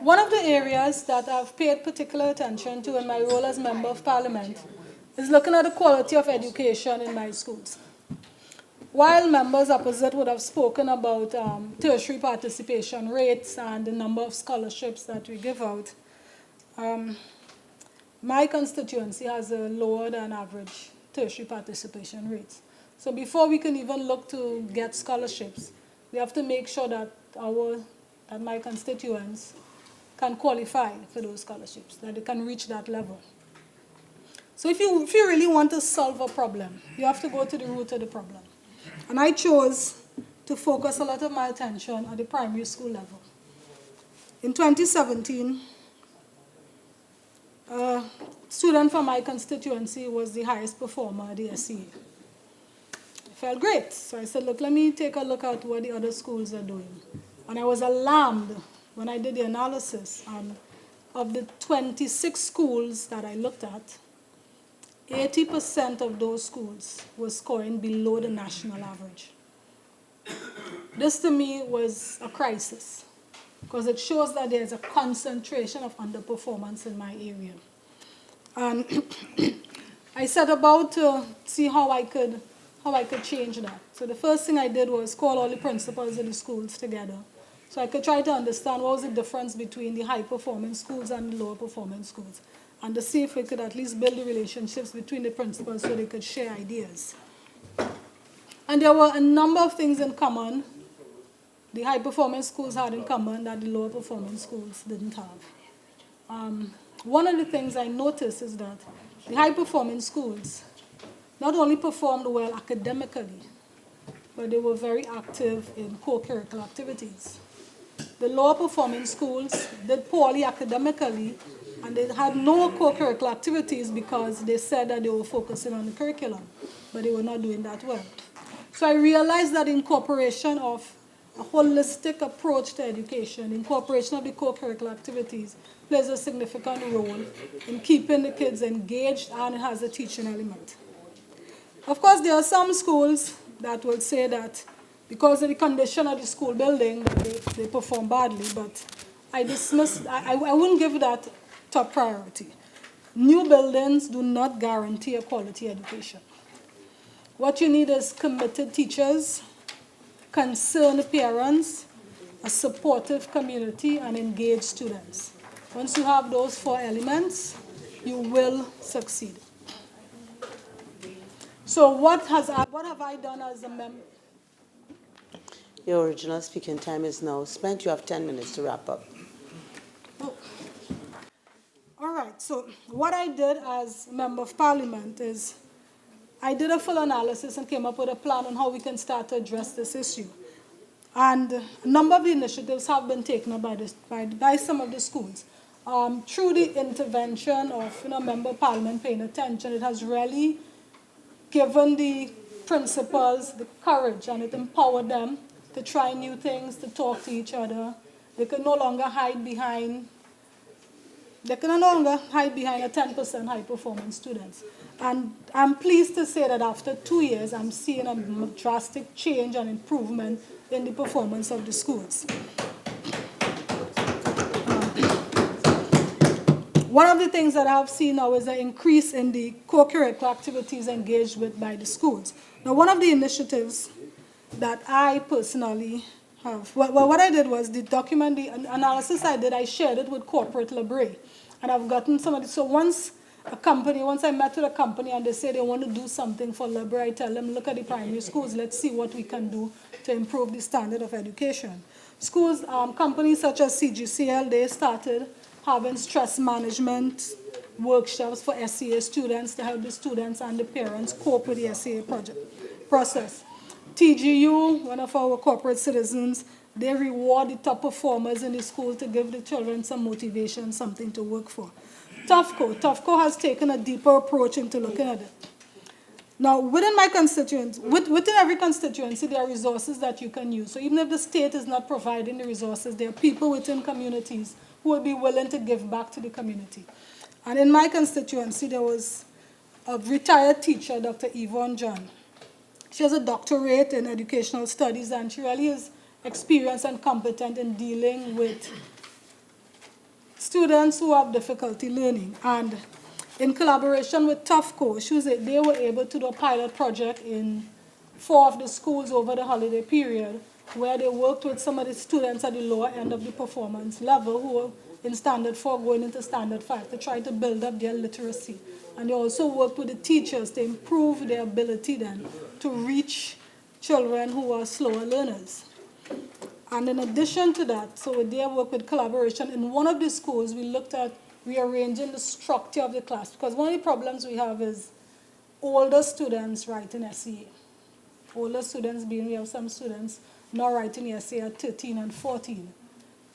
One of the areas that I've paid particular attention to in my role as Member of Parliament is looking at the quality of education in my schools. While members opposite would have spoken about tertiary participation rates and the number of scholarships that we give out, my constituency has a lower than average tertiary participation rates. So before we can even look to get scholarships, we have to make sure that my constituents can qualify for those scholarships, that they can reach that level. So if you really want to solve a problem, you have to go to the root of the problem. And I chose to focus a lot of my attention at the primary school level. In 2017, a student from my constituency was the highest performer at the SEA. It felt great. So I said, look, let me take a look at what the other schools are doing. And I was alarmed when I did the analysis. Of the 26 schools that I looked at, 80% of those schools were scoring below the national average. This to me was a crisis because it shows that there's a concentration of underperformance in my area. And I set about to see how I could change that. So the first thing I did was call all the principals of the schools together so I could try to understand what was the difference between the high-performing schools and the lower-performing schools, and to see if we could at least build the relationships between the principals so they could share ideas. And there were a number of things in common the high-performing schools had in common that the lower-performing schools didn't have. One of the things I noticed is that the high-performing schools not only performed well academically, but they were very active in co-curricular activities. The lower-performing schools did poorly academically, and they had no co-curricular activities because they said that they were focusing on the curriculum, but they were not doing that well. So I realized that incorporation of a holistic approach to education, incorporation of the co-curricular activities, plays a significant role in keeping the kids engaged, and it has a teaching element. Of course, there are some schools that will say that because of the condition of the school building, they perform badly, but I wouldn't give that top priority. New buildings do not guarantee a quality education. What you need is committed teachers, concerned parents, a supportive community, and engaged students. Once you have those 4 elements, you will succeed. So what have I done as a member? Your original speaking time is now spent. You have 10 minutes to wrap up. Oh. All right, so what I did as Member of Parliament is I did a full analysis and came up with a plan on how we can start to address this issue. And a number of initiatives have been taken up by some of the schools. Through the intervention of Member of Parliament paying attention, it has really given the principals the courage, and it empowered them to try new things, to talk to each other. They can no longer hide behind a 10% high performance students. And I'm pleased to say that after 2 years, I'm seeing a drastic change and improvement in the performance of the schools. One of the things that I've seen now is an increase in the co-curricular activities engaged with by the schools. Now, one of the initiatives that I personally have, what I did was the analysis I did, I shared it with corporate library. And I've gotten some of it. So once I met with a company and they say they want to do something for library, I tell them, look at the primary schools, let's see what we can do to improve the standard of education. Schools, companies such as CGCL, they started having stress management workshops for SEA students to help the students and the parents cope with the SEA process. TGU, one of our corporate citizens, they reward the top performers in the school to give the children some motivation, something to work for. TUFCO has taken a deeper approach into looking at it. Now, within my constituents, within every constituency, there are resources that you can use. So even if the state is not providing the resources, there are people within communities who will be willing to give back to the community. And in my constituency, there was a retired teacher, Dr. Yvonne John. She has a doctorate in educational studies, and she really is experienced and competent in dealing with students who have difficulty learning. And in collaboration with TUFCO, they were able to do a pilot project in 4 of the schools over the holiday period, where they worked with some of the students at the lower end of the performance level who were in Standard 4 going into Standard 5 to try to build up their literacy. And they also worked with the teachers to improve their ability then to reach children who are slower learners. And in addition to that, so with their work with collaboration, in one of the schools we looked at rearranging the structure of the class, because one of the problems we have is older students writing SEA. Older students being, we have some students not writing essay at 13 and 14.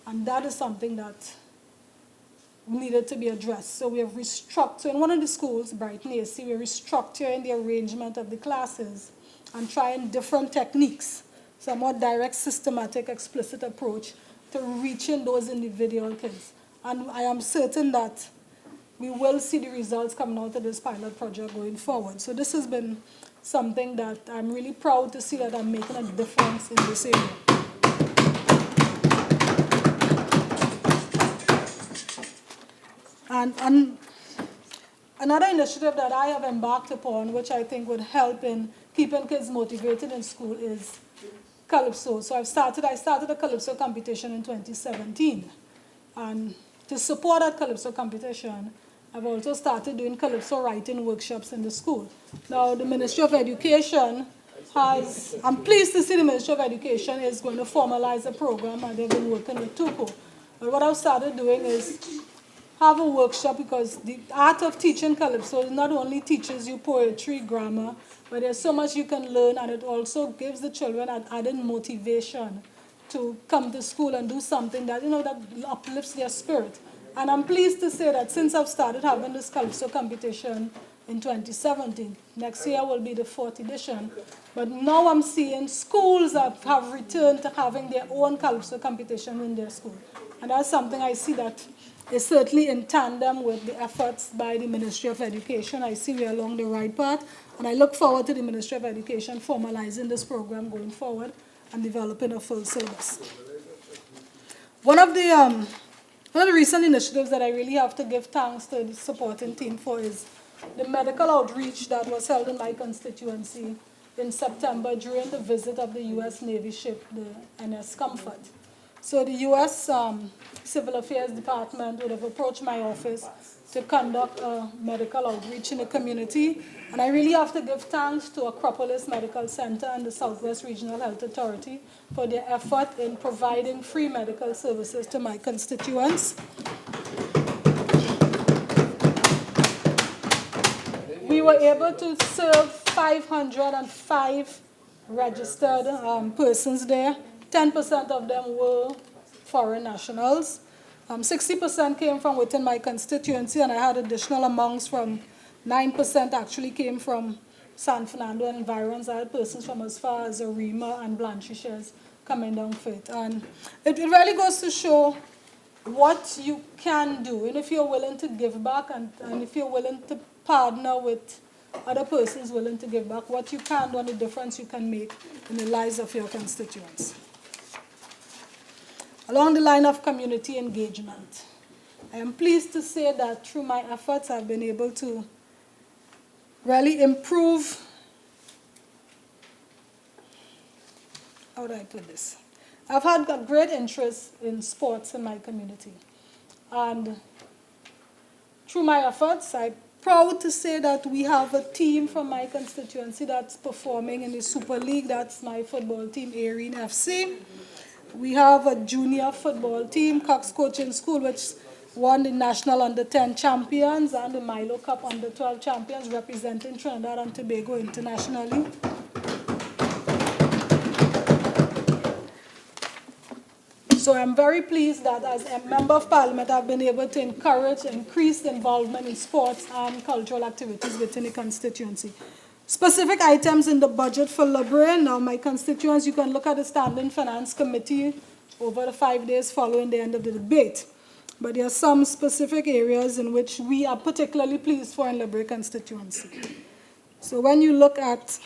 And that is something that needed to be addressed. So we have restructured, in one of the schools, Brighton AC, we're restructuring the arrangement of the classes and trying different techniques, some more direct, systematic, explicit approach to reaching those individual kids. And I am certain that we will see the results coming out of this pilot project going forward. So this has been something that I'm really proud to see that I'm making a difference in this area. And another initiative that I have embarked upon, which I think would help in keeping kids motivated in school, is Calypso. So I started a Calypso competition in 2017. And to support that Calypso competition, I've also started doing Calypso writing workshops in the school. Now, the Ministry of Education I'm pleased to see the Ministry of Education is going to formalize a program, and they've been working with TUCO. But what I've started doing is have a workshop, because the art of teaching Calypso not only teaches you poetry, grammar, but there's so much you can learn, and it also gives the children an added motivation to come to school and do something that, that uplifts their spirit. And I'm pleased to say that since I've started having this Calypso competition in 2017, next year will be the 4th edition, but now I'm seeing schools have returned to having their own Calypso competition in their school. And that's something I see that is certainly in tandem with the efforts by the Ministry of Education. I see we're along the right path, and I look forward to the Ministry of Education formalizing this program going forward and developing a full syllabus. One of the One of the recent initiatives that I really have to give thanks to the supporting team for is the medical outreach that was held in my constituency in September during the visit of the U.S. Navy ship, the NS Comfort. So the U.S. Civil Affairs Department would have approached my office to conduct a medical outreach in the community. And I really have to give thanks to Acropolis Medical Center and the Southwest Regional Health Authority for their effort in providing free medical services to my constituents. We were able to serve 505 registered persons there. 10% of them were foreign nationals. 60% came from within my constituency, and I had additional amounts from 9% actually came from San Fernando and environs. I had persons from as far as Arima and Blanchishes coming down for it. And it really goes to show what you can do, and if you're willing to give back and if you're willing to partner with other persons willing to give back, what you can do and the difference you can make in the lives of your constituents. Along the line of community engagement, I am pleased to say that through my efforts, I've been able to really improve, how do I put this? I've had a great interest in sports in my community. And through my efforts, I'm proud to say that we have a team from my constituency that's performing in the Super League. That's my football team, Arene FC. We have a junior football team, Cox Coaching School, which won the National Under-10 Champions and the Milo Cup Under-12 Champions, representing Trinidad and Tobago internationally. So I'm very pleased that as a member of parliament, I've been able to encourage increased involvement in sports and cultural activities within the constituency. Specific items in the budget for Libre. Now, my constituents, you can look at the Standing Finance Committee over the 5 days following the end of the debate. But there are some specific areas in which we are particularly pleased for in Libre constituency. So when you look at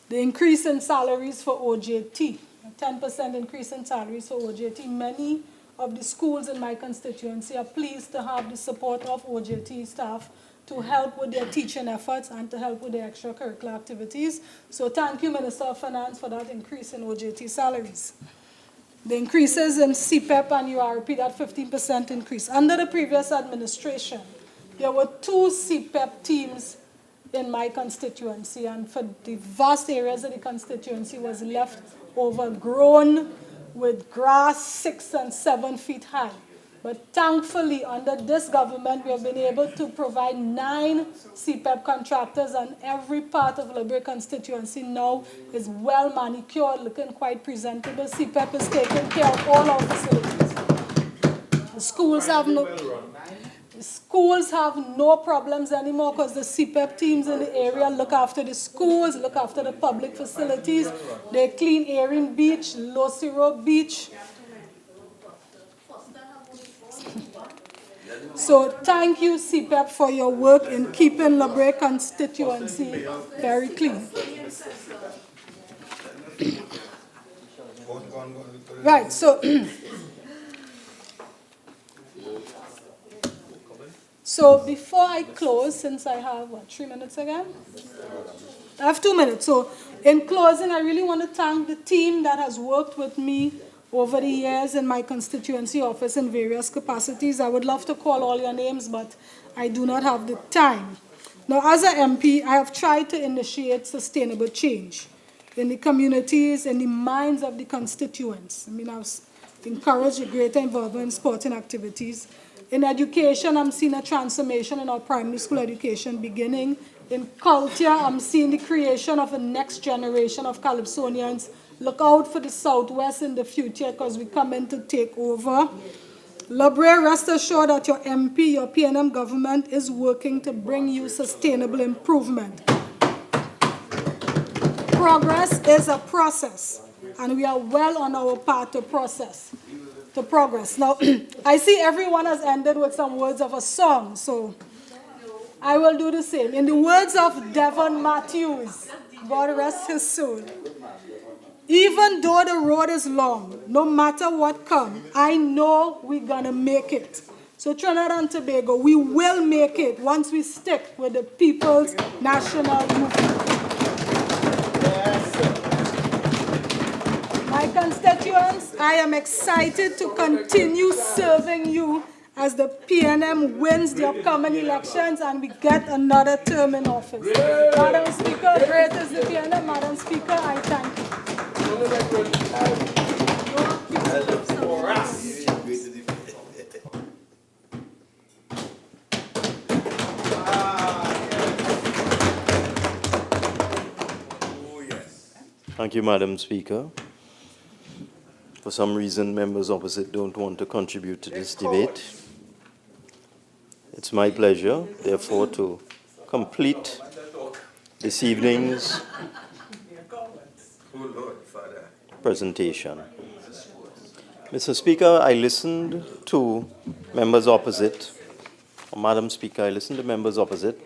the increase in salaries for OJT, a 10% increase in salaries for OJT, many of the schools in my constituency are pleased to have the support of OJT staff to help with their teaching efforts and to help with their extracurricular activities. So thank you, Minister of Finance, for that increase in OJT salaries. The increases in CPEP and URP, that 15% increase. Under the previous administration, there were 2 CPEP teams in my constituency, and for the vast areas of the constituency was left overgrown with grass 6 and 7 feet high. But thankfully, under this government, we have been able to provide 9 CPEP contractors, and every part of Libre constituency now is well manicured, looking quite presentable. CPEP is taking care of all our facilities. The schools have no problems anymore because the CPEP teams in the area look after the schools, look after the public facilities. They clean Erin Beach, Losiro Beach. So thank you, CPEP, for your work in keeping Libre constituency very clean. Right, so so before I close, since I have, 3 minutes again? I have 2 minutes. So in closing, I really want to thank the team that has worked with me over the years in my constituency office in various capacities. I would love to call all your names, but I do not have the time. Now, as an MP, I have tried to initiate sustainable change in the communities, in the minds of the constituents. I mean, I've encouraged a greater involvement in sporting activities. In education, I'm seeing a transformation in our primary school education beginning. In culture, I'm seeing the creation of a next generation of Calypsonians. Look out for the Southwest in the future because we come in to take over. Libre, rest assured that your MP, your PNM government is working to bring you sustainable improvement. Progress is a process, and we are well on our path to progress. Now, I see everyone has ended with some words of a song, so I will do the same. In the words of Devon Matthews, God rest his soul. Even though the road is long, no matter what comes, I know we're going to make it. So Trinidad and Tobago, we will make it once we stick with the People's National Movement. My constituents, I am excited to continue serving you as the PNM wins the upcoming elections and we get another term in office. Madam Speaker, great is the PNM. Madam Speaker, I thank you. Thank you, Madam Speaker. For some reason, members opposite don't want to contribute to this debate. It's my pleasure, therefore, to complete this evening's presentation. Mr. Speaker, I listened to members opposite, or Madam Speaker, I listened to members opposite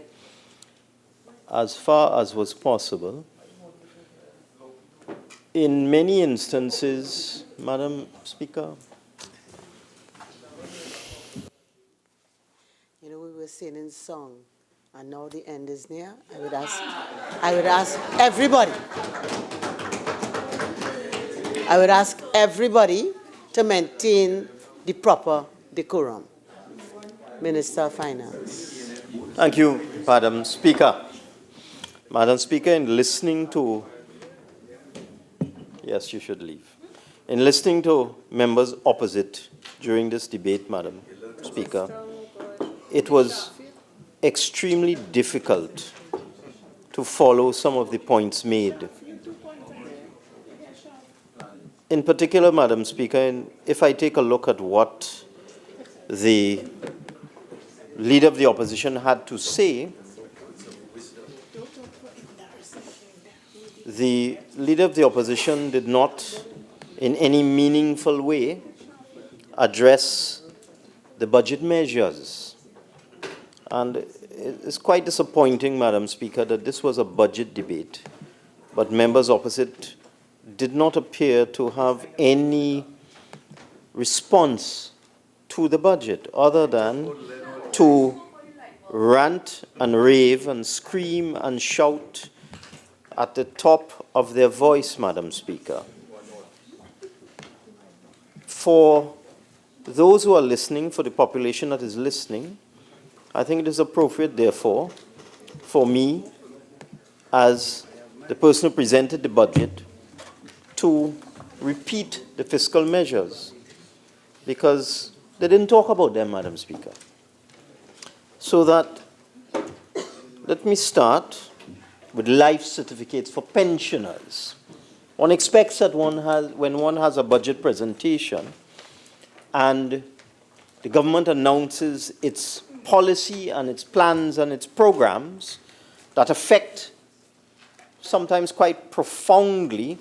as far as was possible. In many instances, Madam Speaker, You know, we were singing song, and now the end is near. I would ask everybody to maintain the proper decorum. Minister of Finance. thank you, Madam Speaker. Madam Speaker, in listening to, yes, you should leave. In listening to members opposite during this debate, Madam Speaker, it was extremely difficult to follow some of the points made. In particular, Madam Speaker, if I take a look at what the Leader of the Opposition had to say, the Leader of the Opposition did not in any meaningful way address the budget measures. And it's quite disappointing, Madam Speaker, that this was a budget debate, but members opposite did not appear to have any response to the budget other than to rant and rave and scream and shout at the top of their voice, Madam Speaker. For those who are listening, for the population that is listening, I think it is appropriate, therefore, for me, as the person who presented the budget, to repeat the fiscal measures, because they didn't talk about them, Madam Speaker. So that, let me start with life certificates for pensioners. One expects that when one has a budget presentation and the government announces its policy and its plans and its programs that affect sometimes quite profoundly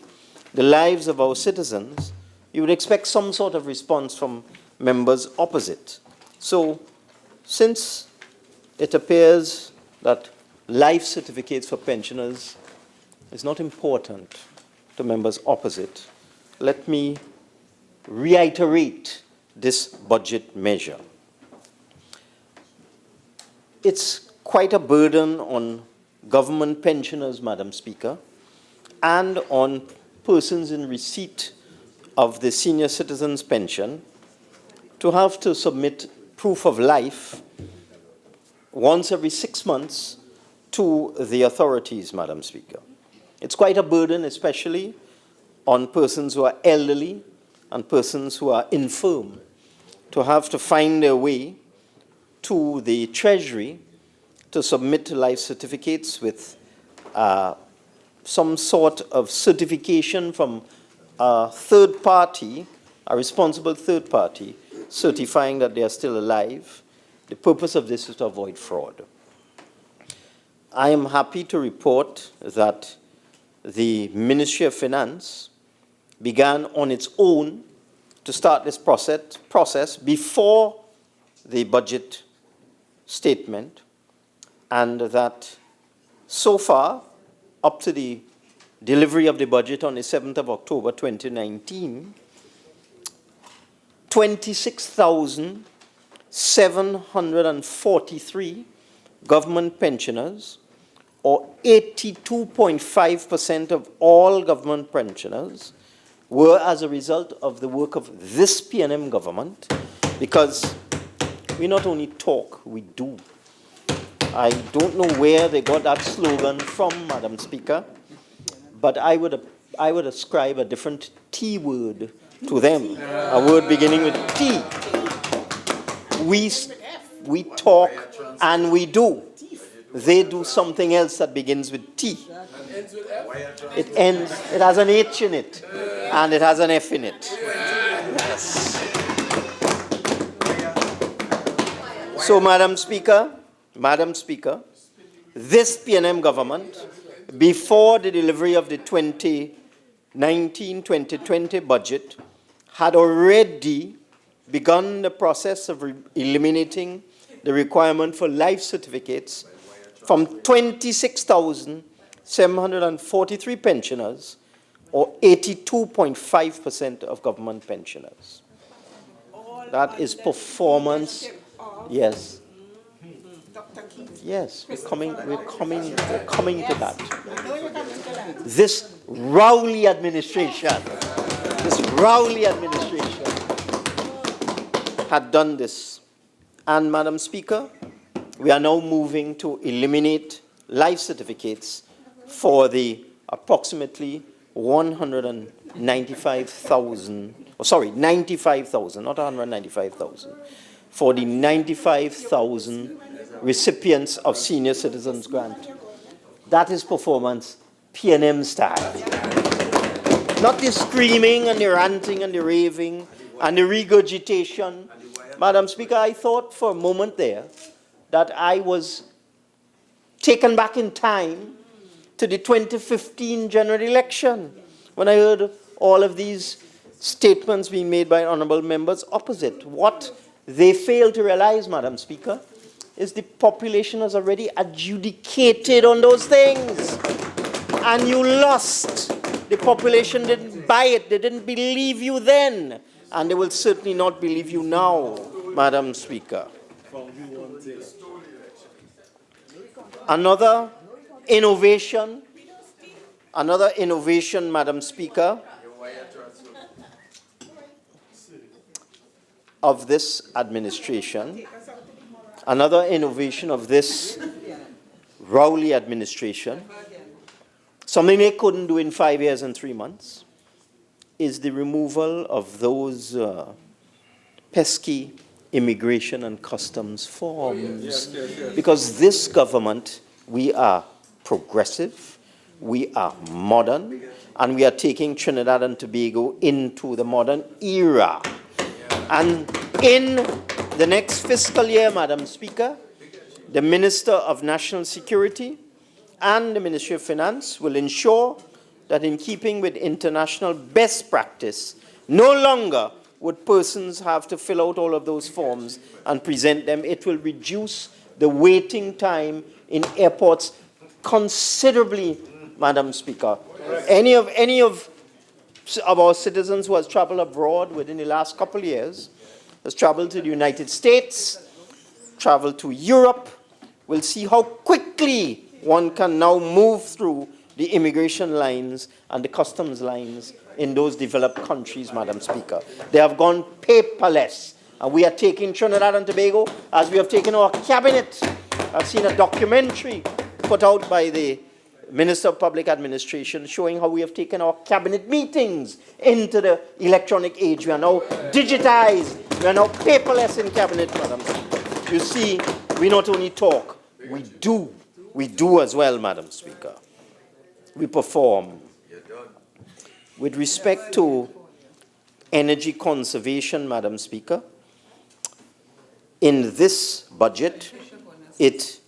the lives of our citizens, you would expect some sort of response from members opposite. So, since it appears that life certificates for pensioners is not important to members opposite, let me reiterate this budget measure. It's quite a burden on government pensioners, Madam Speaker, and on persons in receipt of the senior citizens pension to have to submit proof of life once every 6 months to the authorities, Madam Speaker. It's quite a burden, especially on persons who are elderly and persons who are infirm, to have to find their way to the Treasury to submit life certificates with some sort of certification from a third party, a responsible third party, certifying that they are still alive. The purpose of this is to avoid fraud. I am happy to report that the Ministry of Finance began on its own to start this process before the budget statement, and that so far, up to the delivery of the budget on the 7th of October 2019, 26,743 government pensioners, or 82.5% of all government pensioners, were as a result of the work of this PNM government, because we not only talk, we do. I don't know where they got that slogan from, Madam Speaker, but I would ascribe a different T word to them, a word beginning with T. We talk and we do. They do something else that begins with T. It has an H in it, and it has an F in it. Yes. So, Madam Speaker, this PNM government, before the delivery of the 2019-2020 budget, had already begun the process of eliminating the requirement for life certificates from 26,743 pensioners, or 82.5% of government pensioners. That is performance. Yes. Yes, we're coming to that. This Rowley administration had done this. And, Madam Speaker, we are now moving to eliminate life certificates for the approximately 95,000, not 195,000, for the 95,000 recipients of Senior Citizens Grant. That is performance PNM style. Not the screaming and the ranting and the raving and the regurgitation. Madam Speaker, I thought for a moment there that I was taken back in time to the 2015 general election when I heard all of these statements being made by honorable members opposite. What they fail to realize, Madam Speaker, is the population has already adjudicated on those things. And you lost. The population didn't buy it. They didn't believe you then. And they will certainly not believe you now, Madam Speaker. Another innovation, Madam Speaker, of this administration, another innovation of this Rowley administration, something they couldn't do in 5 years and 3 months, is the removal of those pesky immigration and customs forms. Because this government, we are progressive, we are modern, and we are taking Trinidad and Tobago into the modern era. And in the next fiscal year, Madam Speaker, the Minister of National Security and the Ministry of Finance will ensure that in keeping with international best practice, no longer would persons have to fill out all of those forms and present them. It will reduce the waiting time in airports considerably, Madam Speaker. Any of our citizens who has traveled abroad within the last couple of years, has traveled to the United States, traveled to Europe, will see how quickly one can now move through the immigration lines and the customs lines in those developed countries, Madam Speaker. They have gone paperless. And we are taking Trinidad and Tobago as we have taken our cabinet. I've seen a documentary put out by the Minister of Public Administration showing how we have taken our cabinet meetings into the electronic age. We are now digitized. We are now paperless in cabinet, Madam Speaker. You see, we not only talk, we do. We do as well, Madam Speaker. We perform. With respect to energy conservation, Madam Speaker, in this budget, it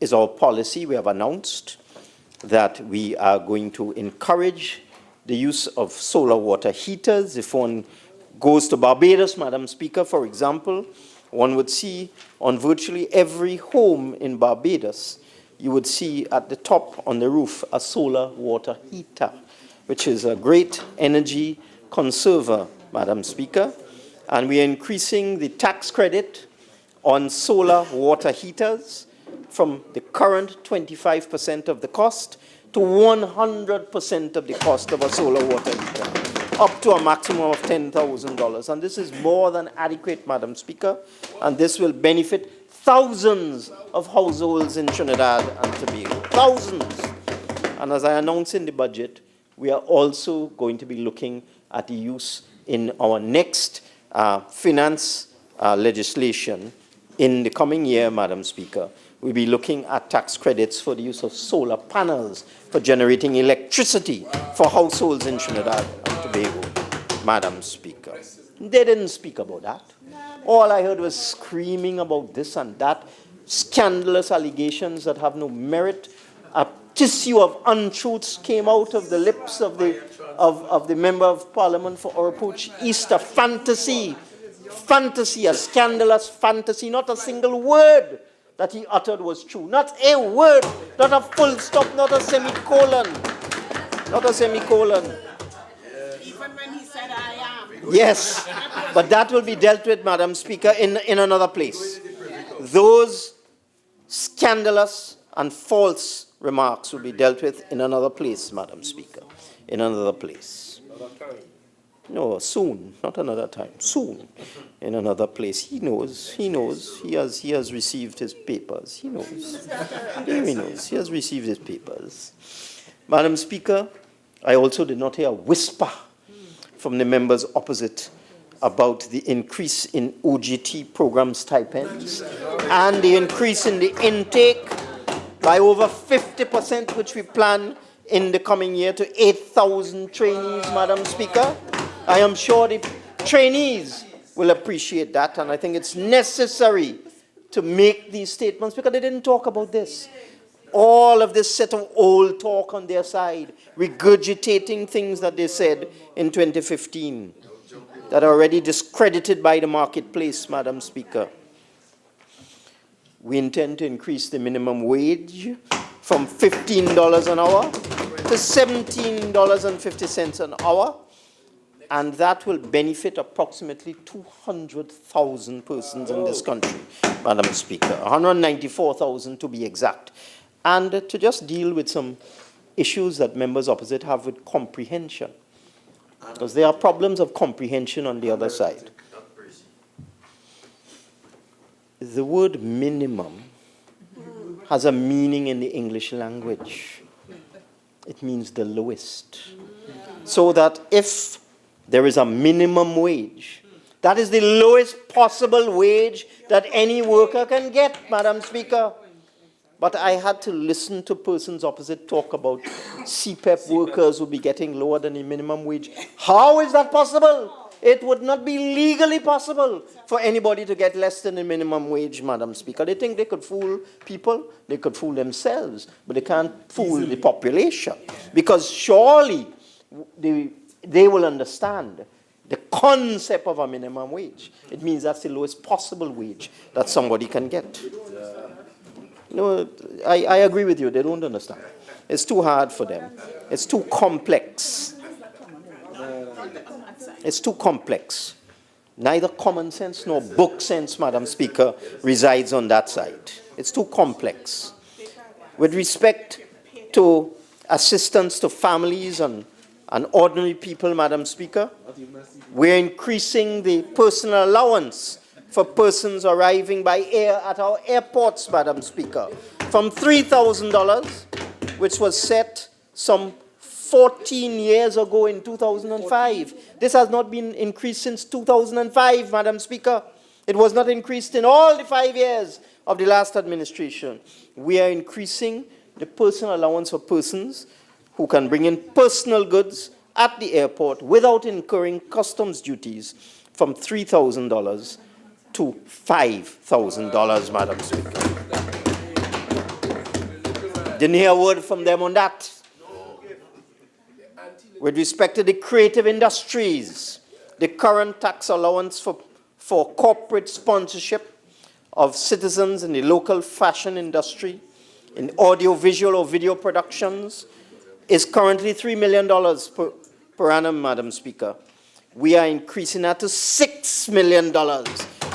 is our policy. We have announced that we are going to encourage the use of solar water heaters. If one goes to Barbados, Madam Speaker, for example, one would see on virtually every home in Barbados you would see at the top on the roof a solar water heater, which is a great energy conserver, Madam Speaker. And we are increasing the tax credit on solar water heaters from the current 25% of the cost to 100% of the cost of a solar water heater, up to a maximum of $10,000. And this is more than adequate, Madam Speaker, and this will benefit thousands of households in Trinidad and Tobago. Thousands. And as I announced in the budget, we are also going to be looking at the use in our next finance legislation in the coming year, Madam Speaker. We'll be looking at tax credits for the use of solar panels for generating electricity for households in Trinidad and Tobago, Madam Speaker. They didn't speak about that. All I heard was screaming about this and that, scandalous allegations that have no merit. A tissue of untruths came out of the lips of the Member of Parliament for Oropouche East, a fantasy, a scandalous fantasy. Not a single word that he uttered was true. Not a word, not a full stop, not a semicolon. Not a semicolon. Even when he said, I am. Yes, but that will be dealt with, Madam Speaker, in another place. Those scandalous and false remarks will be dealt with in another place, Madam Speaker. In another place. No, soon, not another time, soon, in another place. He knows, he has received his papers, he knows, he has received his papers. Madam Speaker, I also did not hear a whisper from the members opposite about the increase in OGT program stipends and the increase in the intake by over 50%, which we plan in the coming year to 8,000 trainees, Madam Speaker. I am sure the trainees will appreciate that, and I think it's necessary to make these statements because they didn't talk about this. All of this set of old talk on their side, regurgitating things that they said in 2015 that are already discredited by the marketplace, Madam Speaker. We intend to increase the minimum wage from $15 an hour to $17.50 an hour, and that will benefit approximately 200,000 persons in this country, Madam Speaker, 194,000 to be exact. And to just deal with some issues that members opposite have with comprehension, because there are problems of comprehension on the other side. The word minimum has a meaning in the English language. It means the lowest. So that if there is a minimum wage, that is the lowest possible wage that any worker can get, Madam Speaker. But I had to listen to persons opposite talk about CPEP workers will be getting lower than the minimum wage. How is that possible? It would not be legally possible for anybody to get less than the minimum wage, Madam Speaker. They think they could fool people, they could fool themselves, but they can't fool the population. Because surely they will understand the concept of a minimum wage. It means that's the lowest possible wage that somebody can get. No, I agree with you. They don't understand. It's too hard for them. It's too complex. It's too complex. Neither common sense nor book sense, Madam Speaker, resides on that side. It's too complex. With respect to assistance to families and ordinary people, Madam Speaker, we're increasing the personal allowance for persons arriving by air at our airports, Madam Speaker, from $3,000, which was set some 14 years ago in 2005. This has not been increased since 2005, Madam Speaker. It was not increased in all the 5 years of the last administration. We are increasing the personal allowance for persons who can bring in personal goods at the airport without incurring customs duties from $3,000 to $5,000, Madam Speaker. Didn't hear a word from them on that. With respect to the creative industries, the current tax allowance for corporate sponsorship of citizens in the local fashion industry in audio-visual or video productions is currently $3 million per annum, Madam Speaker. We are increasing that to $6 million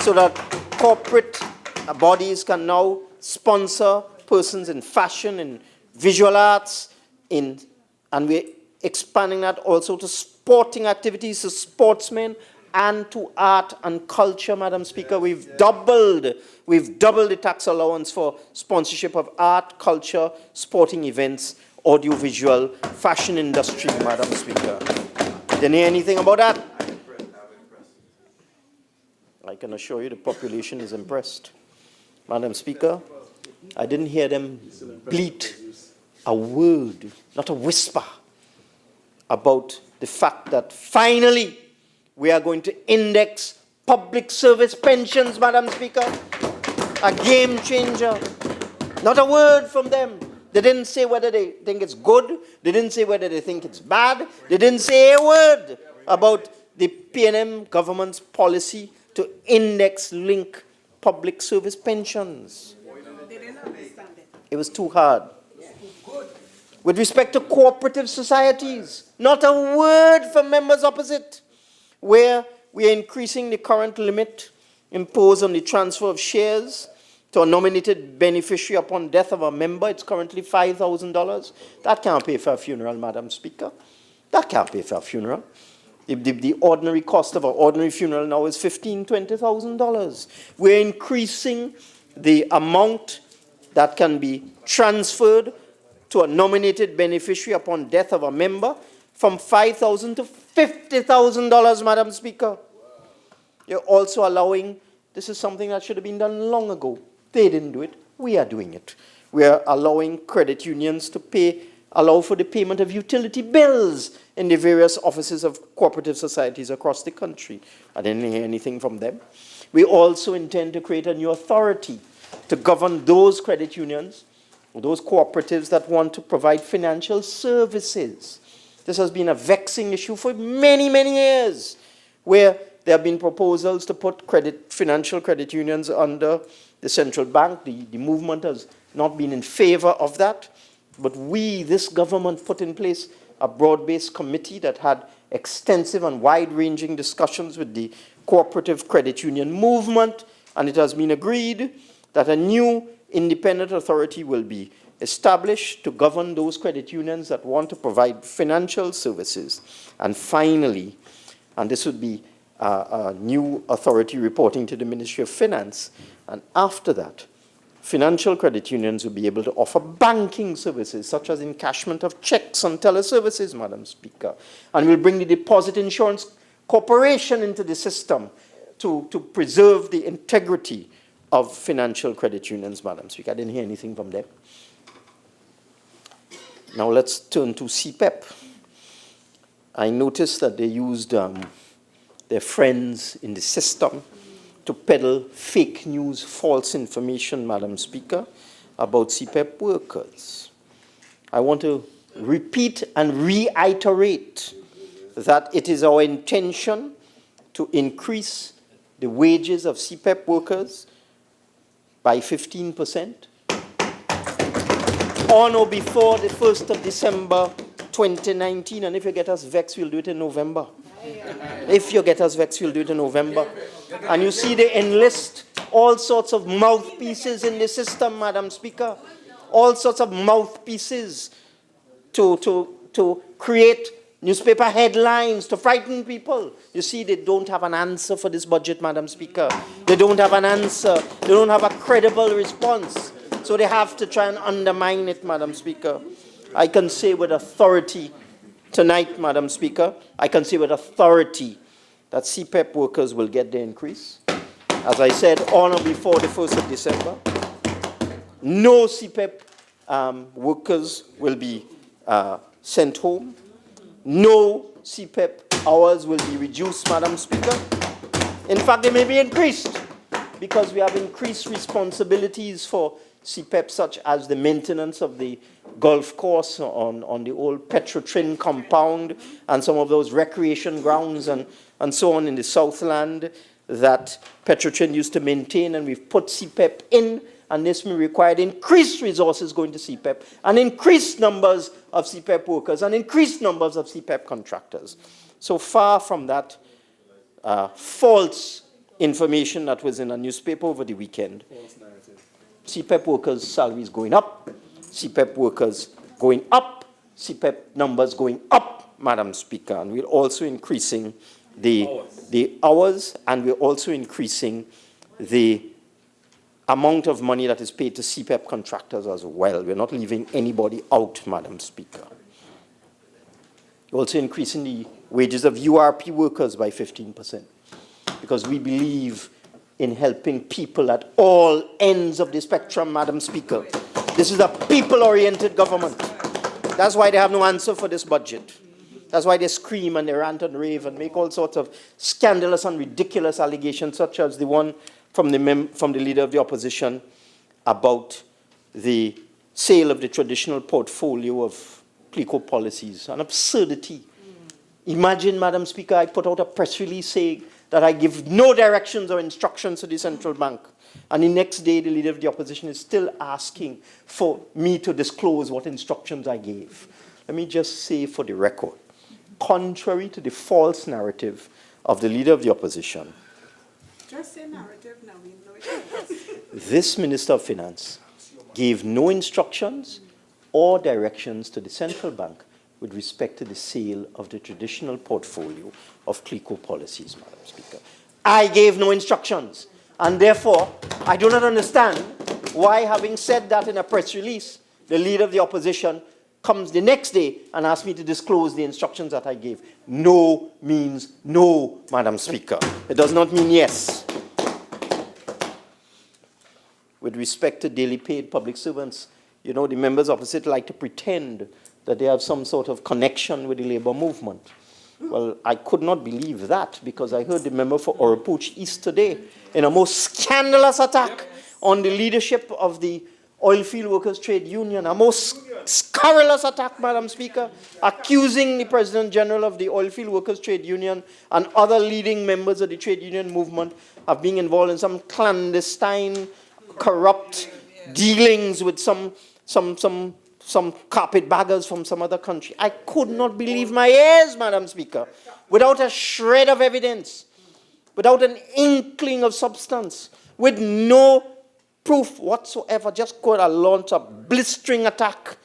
so that corporate bodies can now sponsor persons in fashion, in visual arts, and we're expanding that also to sporting activities, to sportsmen, and to art and culture, Madam Speaker. We've doubled the tax allowance for sponsorship of art, culture, sporting events, audiovisual, fashion industry, Madam Speaker. Didn't hear anything about that? I can assure you the population is impressed. Madam Speaker, I didn't hear them bleat a word, not a whisper, about the fact that finally we are going to index public service pensions, Madam Speaker. A game changer. Not a word from them. They didn't say whether they think it's good. They didn't say whether they think it's bad. They didn't say a word about the PNM government's policy to index link public service pensions. They didn't understand it. It was too hard. With respect to cooperative societies, not a word from members opposite, where we are increasing the current limit imposed on the transfer of shares to a nominated beneficiary upon death of a member. It's currently $5,000. That can't pay for a funeral, Madam Speaker. That can't pay for a funeral. The ordinary cost of an ordinary funeral now is $15,000, $20,000. We're increasing the amount that can be transferred to a nominated beneficiary upon death of a member from $5,000 to $50,000, Madam Speaker. You're also allowing, this is something that should have been done long ago. They didn't do it. We are doing it. We are allowing credit unions to allow for the payment of utility bills in the various offices of cooperative societies across the country. I didn't hear anything from them. We also intend to create a new authority to govern those credit unions, those cooperatives that want to provide financial services. This has been a vexing issue for many, many years, where there have been proposals to put financial credit unions under the central bank. The movement has not been in favor of that. But this government, put in place a broad-based committee that had extensive and wide-ranging discussions with the cooperative credit union movement, and it has been agreed that a new independent authority will be established to govern those credit unions that want to provide financial services. And finally, and this would be a new authority reporting to the Ministry of Finance, and after that, financial credit unions will be able to offer banking services, such as encashment of checks and teleservices, Madam Speaker. And we'll bring the Deposit Insurance Corporation into the system to preserve the integrity of financial credit unions, Madam Speaker. I didn't hear anything from them. Now let's turn to CPEP. I noticed that they used their friends in the system to peddle fake news, false information, Madam Speaker, about CPEP workers. I want to repeat and reiterate that it is our intention to increase the wages of CPEP workers by 15% on or before the 1st of December 2019. And if you get us vexed, we'll do it in November. If you get us vexed, we'll do it in November. And you see they enlist all sorts of mouthpieces in the system, Madam Speaker. All sorts of mouthpieces to create newspaper headlines, to frighten people. You see, they don't have an answer for this budget, Madam Speaker. They don't have an answer. They don't have a credible response. So they have to try and undermine it, Madam Speaker. I can say with authority tonight, Madam Speaker, I can say with authority that CPEP workers will get their increase. As I said, on or before the 1st of December. No CPEP workers will be sent home. No CPEP hours will be reduced, Madam Speaker. In fact, they may be increased because we have increased responsibilities for CPEP, such as the maintenance of the golf course on the old Petrotrin compound and some of those recreation grounds and so on in the Southland that Petrotrin used to maintain, and we've put CPEP in, and this may require increased resources going to CPEP, and increased numbers of CPEP workers, and increased numbers of CPEP contractors. So far from that false information that was in a newspaper over the weekend, CPEP workers' salaries going up, CPEP workers going up, CPEP numbers going up, Madam Speaker, and we're also increasing the hours, and we're also increasing the amount of money that is paid to CPEP contractors as well. We're not leaving anybody out, Madam Speaker. We're also increasing the wages of URP workers by 15%, because we believe in helping people at all ends of the spectrum, Madam Speaker. This is a people-oriented government. That's why they have no answer for this budget. That's why they scream and they rant and rave and make all sorts of scandalous and ridiculous allegations, such as the one from the leader of the opposition about the sale of the traditional portfolio of CLICO policies. An absurdity. Imagine, Madam Speaker, I put out a press release saying that I give no directions or instructions to the central bank. And the next day, the leader of the opposition is still asking for me to disclose what instructions I gave. Let me just say for the record, contrary to the false narrative of the leader of the opposition, Just say narrative now, we know it. this Minister of Finance gave no instructions or directions to the central bank with respect to the sale of the traditional portfolio of CLICO policies, Madam Speaker. I gave no instructions, and therefore, I do not understand why, having said that in a press release, the leader of the opposition comes the next day and asks me to disclose the instructions that I gave. No means no, Madam Speaker. It does not mean yes. With respect to daily paid public servants, you know, the members opposite like to pretend that they have some sort of connection with the labor movement. Well, I could not believe that, because I heard the member for Oropouche East today in a most scandalous attack on the leadership of the Oilfield Workers Trade Union, a most scurrilous attack, Madam Speaker, accusing the President General of the Oilfield Workers Trade Union and other leading members of the trade union movement of being involved in some clandestine, corrupt dealings with some carpetbaggers from some other country. I could not believe my ears, Madam Speaker, without a shred of evidence, without an inkling of substance, with no proof whatsoever, just going to launch a blistering attack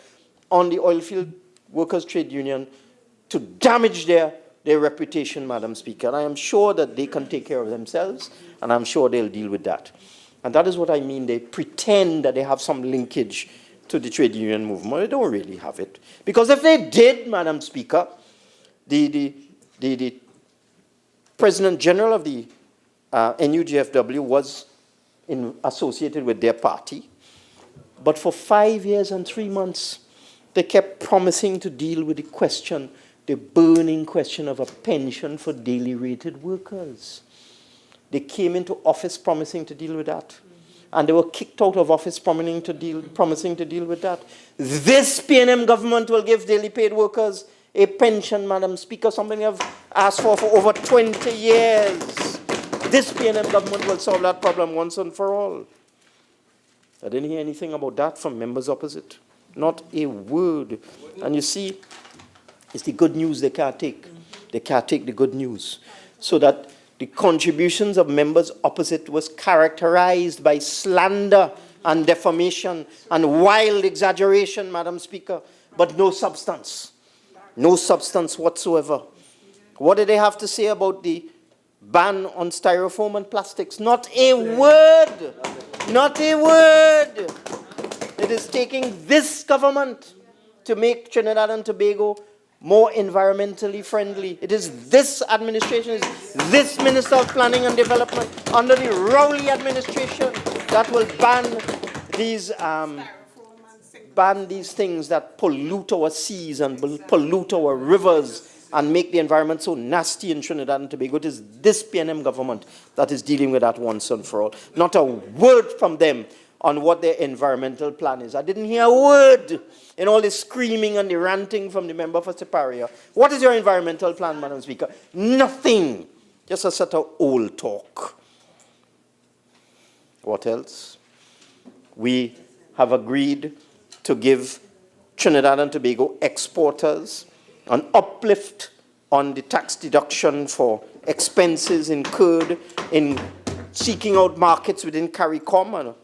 on the Oilfield Workers Trade Union to damage their reputation, Madam Speaker. And I am sure that they can take care of themselves, and I'm sure they'll deal with that. And that is what I mean. They pretend that they have some linkage to the trade union movement. They don't really have it. Because if they did, Madam Speaker, the President General of the NUGFW was associated with their party. But for 5 years and 3 months, they kept promising to deal with the question, the burning question of a pension for daily rated workers. They came into office promising to deal with that. And they were kicked out of office promising to deal with that. This PNM government will give daily paid workers a pension, Madam Speaker, something I've asked for over 20 years. This PNM government will solve that problem once and for all. I didn't hear anything about that from members opposite. Not a word. And you see, it's the good news they can't take. They can't take the good news. So that the contributions of members opposite was characterized by slander and defamation and wild exaggeration, Madam Speaker, but no substance. No substance whatsoever. What did they have to say about the ban on styrofoam and plastics? Not a word. Not a word. It is taking this government to make Trinidad and Tobago more environmentally friendly. It is this administration, it is this Minister of Planning and Development under the Rowley administration that will ban these things that pollute our seas and pollute our rivers and make the environment so nasty in Trinidad and Tobago. It is this PNM government that is dealing with that once and for all. Not a word from them on what their environmental plan is. I didn't hear a word in all this screaming and the ranting from the member for Siparia. What is your environmental plan, Madam Speaker? Nothing. Just a set of old talk. What else? We have agreed to give Trinidad and Tobago exporters an uplift on the tax deduction for expenses incurred in seeking out markets within CARICOM, and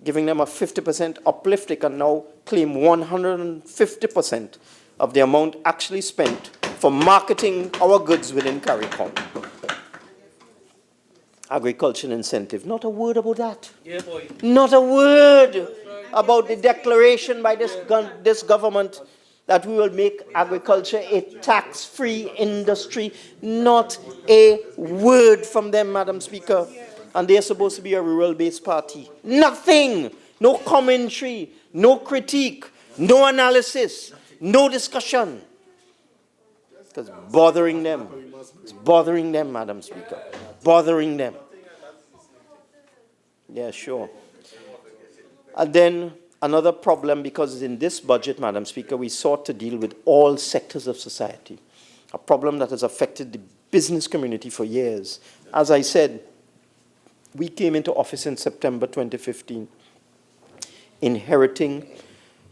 giving them a 50% uplift. They can now claim 150% of the amount actually spent for marketing our goods within CARICOM. Agricultural incentive, not a word about that. Yeah, boy. Not a word about the declaration by this government that we will make agriculture a tax-free industry. Not a word from them, Madam Speaker. And they're supposed to be a rural-based party. Nothing. No commentary, no critique, no analysis, no discussion. Because bothering them. It's bothering them, Madam Speaker. Bothering them. Yeah, sure. And then another problem, because in this budget, Madam Speaker, we sought to deal with all sectors of society. A problem that has affected the business community for years. As I said, we came into office in September 2015, inheriting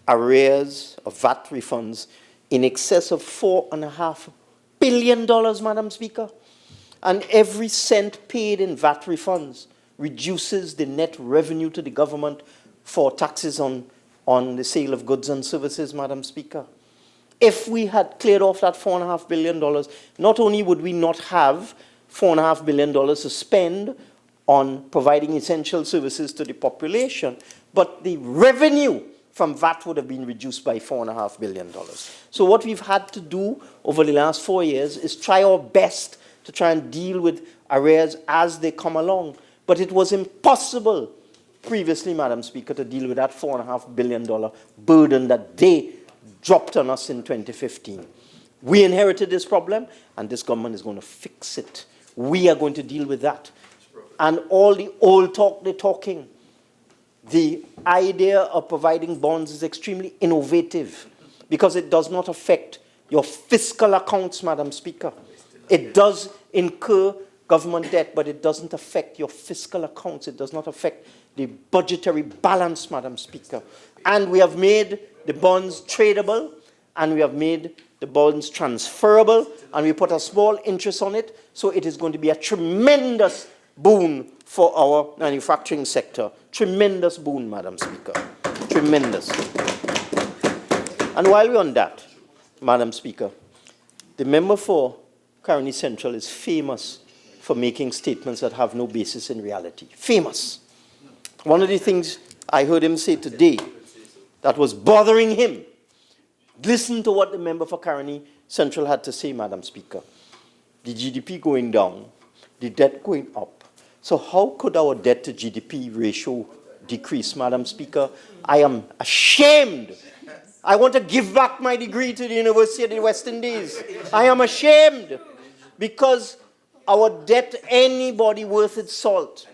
arrears of VAT refunds in excess of $4.5 billion, Madam Speaker. And every cent paid in VAT refunds reduces the net revenue to the government for taxes on the sale of goods and services, Madam Speaker. If we had cleared off that $4.5 billion, not only would we not have $4.5 billion to spend on providing essential services to the population, but the revenue from VAT would have been reduced by $4.5 billion. So what we've had to do over the last 4 years is try our best to try and deal with arrears as they come along. But it was impossible previously, Madam Speaker, to deal with that $4.5 billion burden that they dropped on us in 2015. We inherited this problem, and this government is going to fix it. We are going to deal with that. And all the old talk they're talking, the idea of providing bonds is extremely innovative because it does not affect your fiscal accounts, Madam Speaker. It does incur government debt, but it doesn't affect your fiscal accounts. It does not affect the budgetary balance, Madam Speaker. And we have made the bonds tradable, and we have made the bonds transferable, and we put a small interest on it, so it is going to be a tremendous boon for our manufacturing sector. Tremendous boon, Madam Speaker. Tremendous. And while we're on that, Madam Speaker, the member for Caroni Central is famous for making statements that have no basis in reality. Famous. One of the things I heard him say today that was bothering him, listen to what the member for Caroni Central had to say, Madam Speaker. The GDP going down, the debt going up. So how could our debt to GDP ratio decrease, Madam Speaker? I am ashamed. I want to give back my degree to the University of the West Indies. I am ashamed because our debt, anybody worth its salt,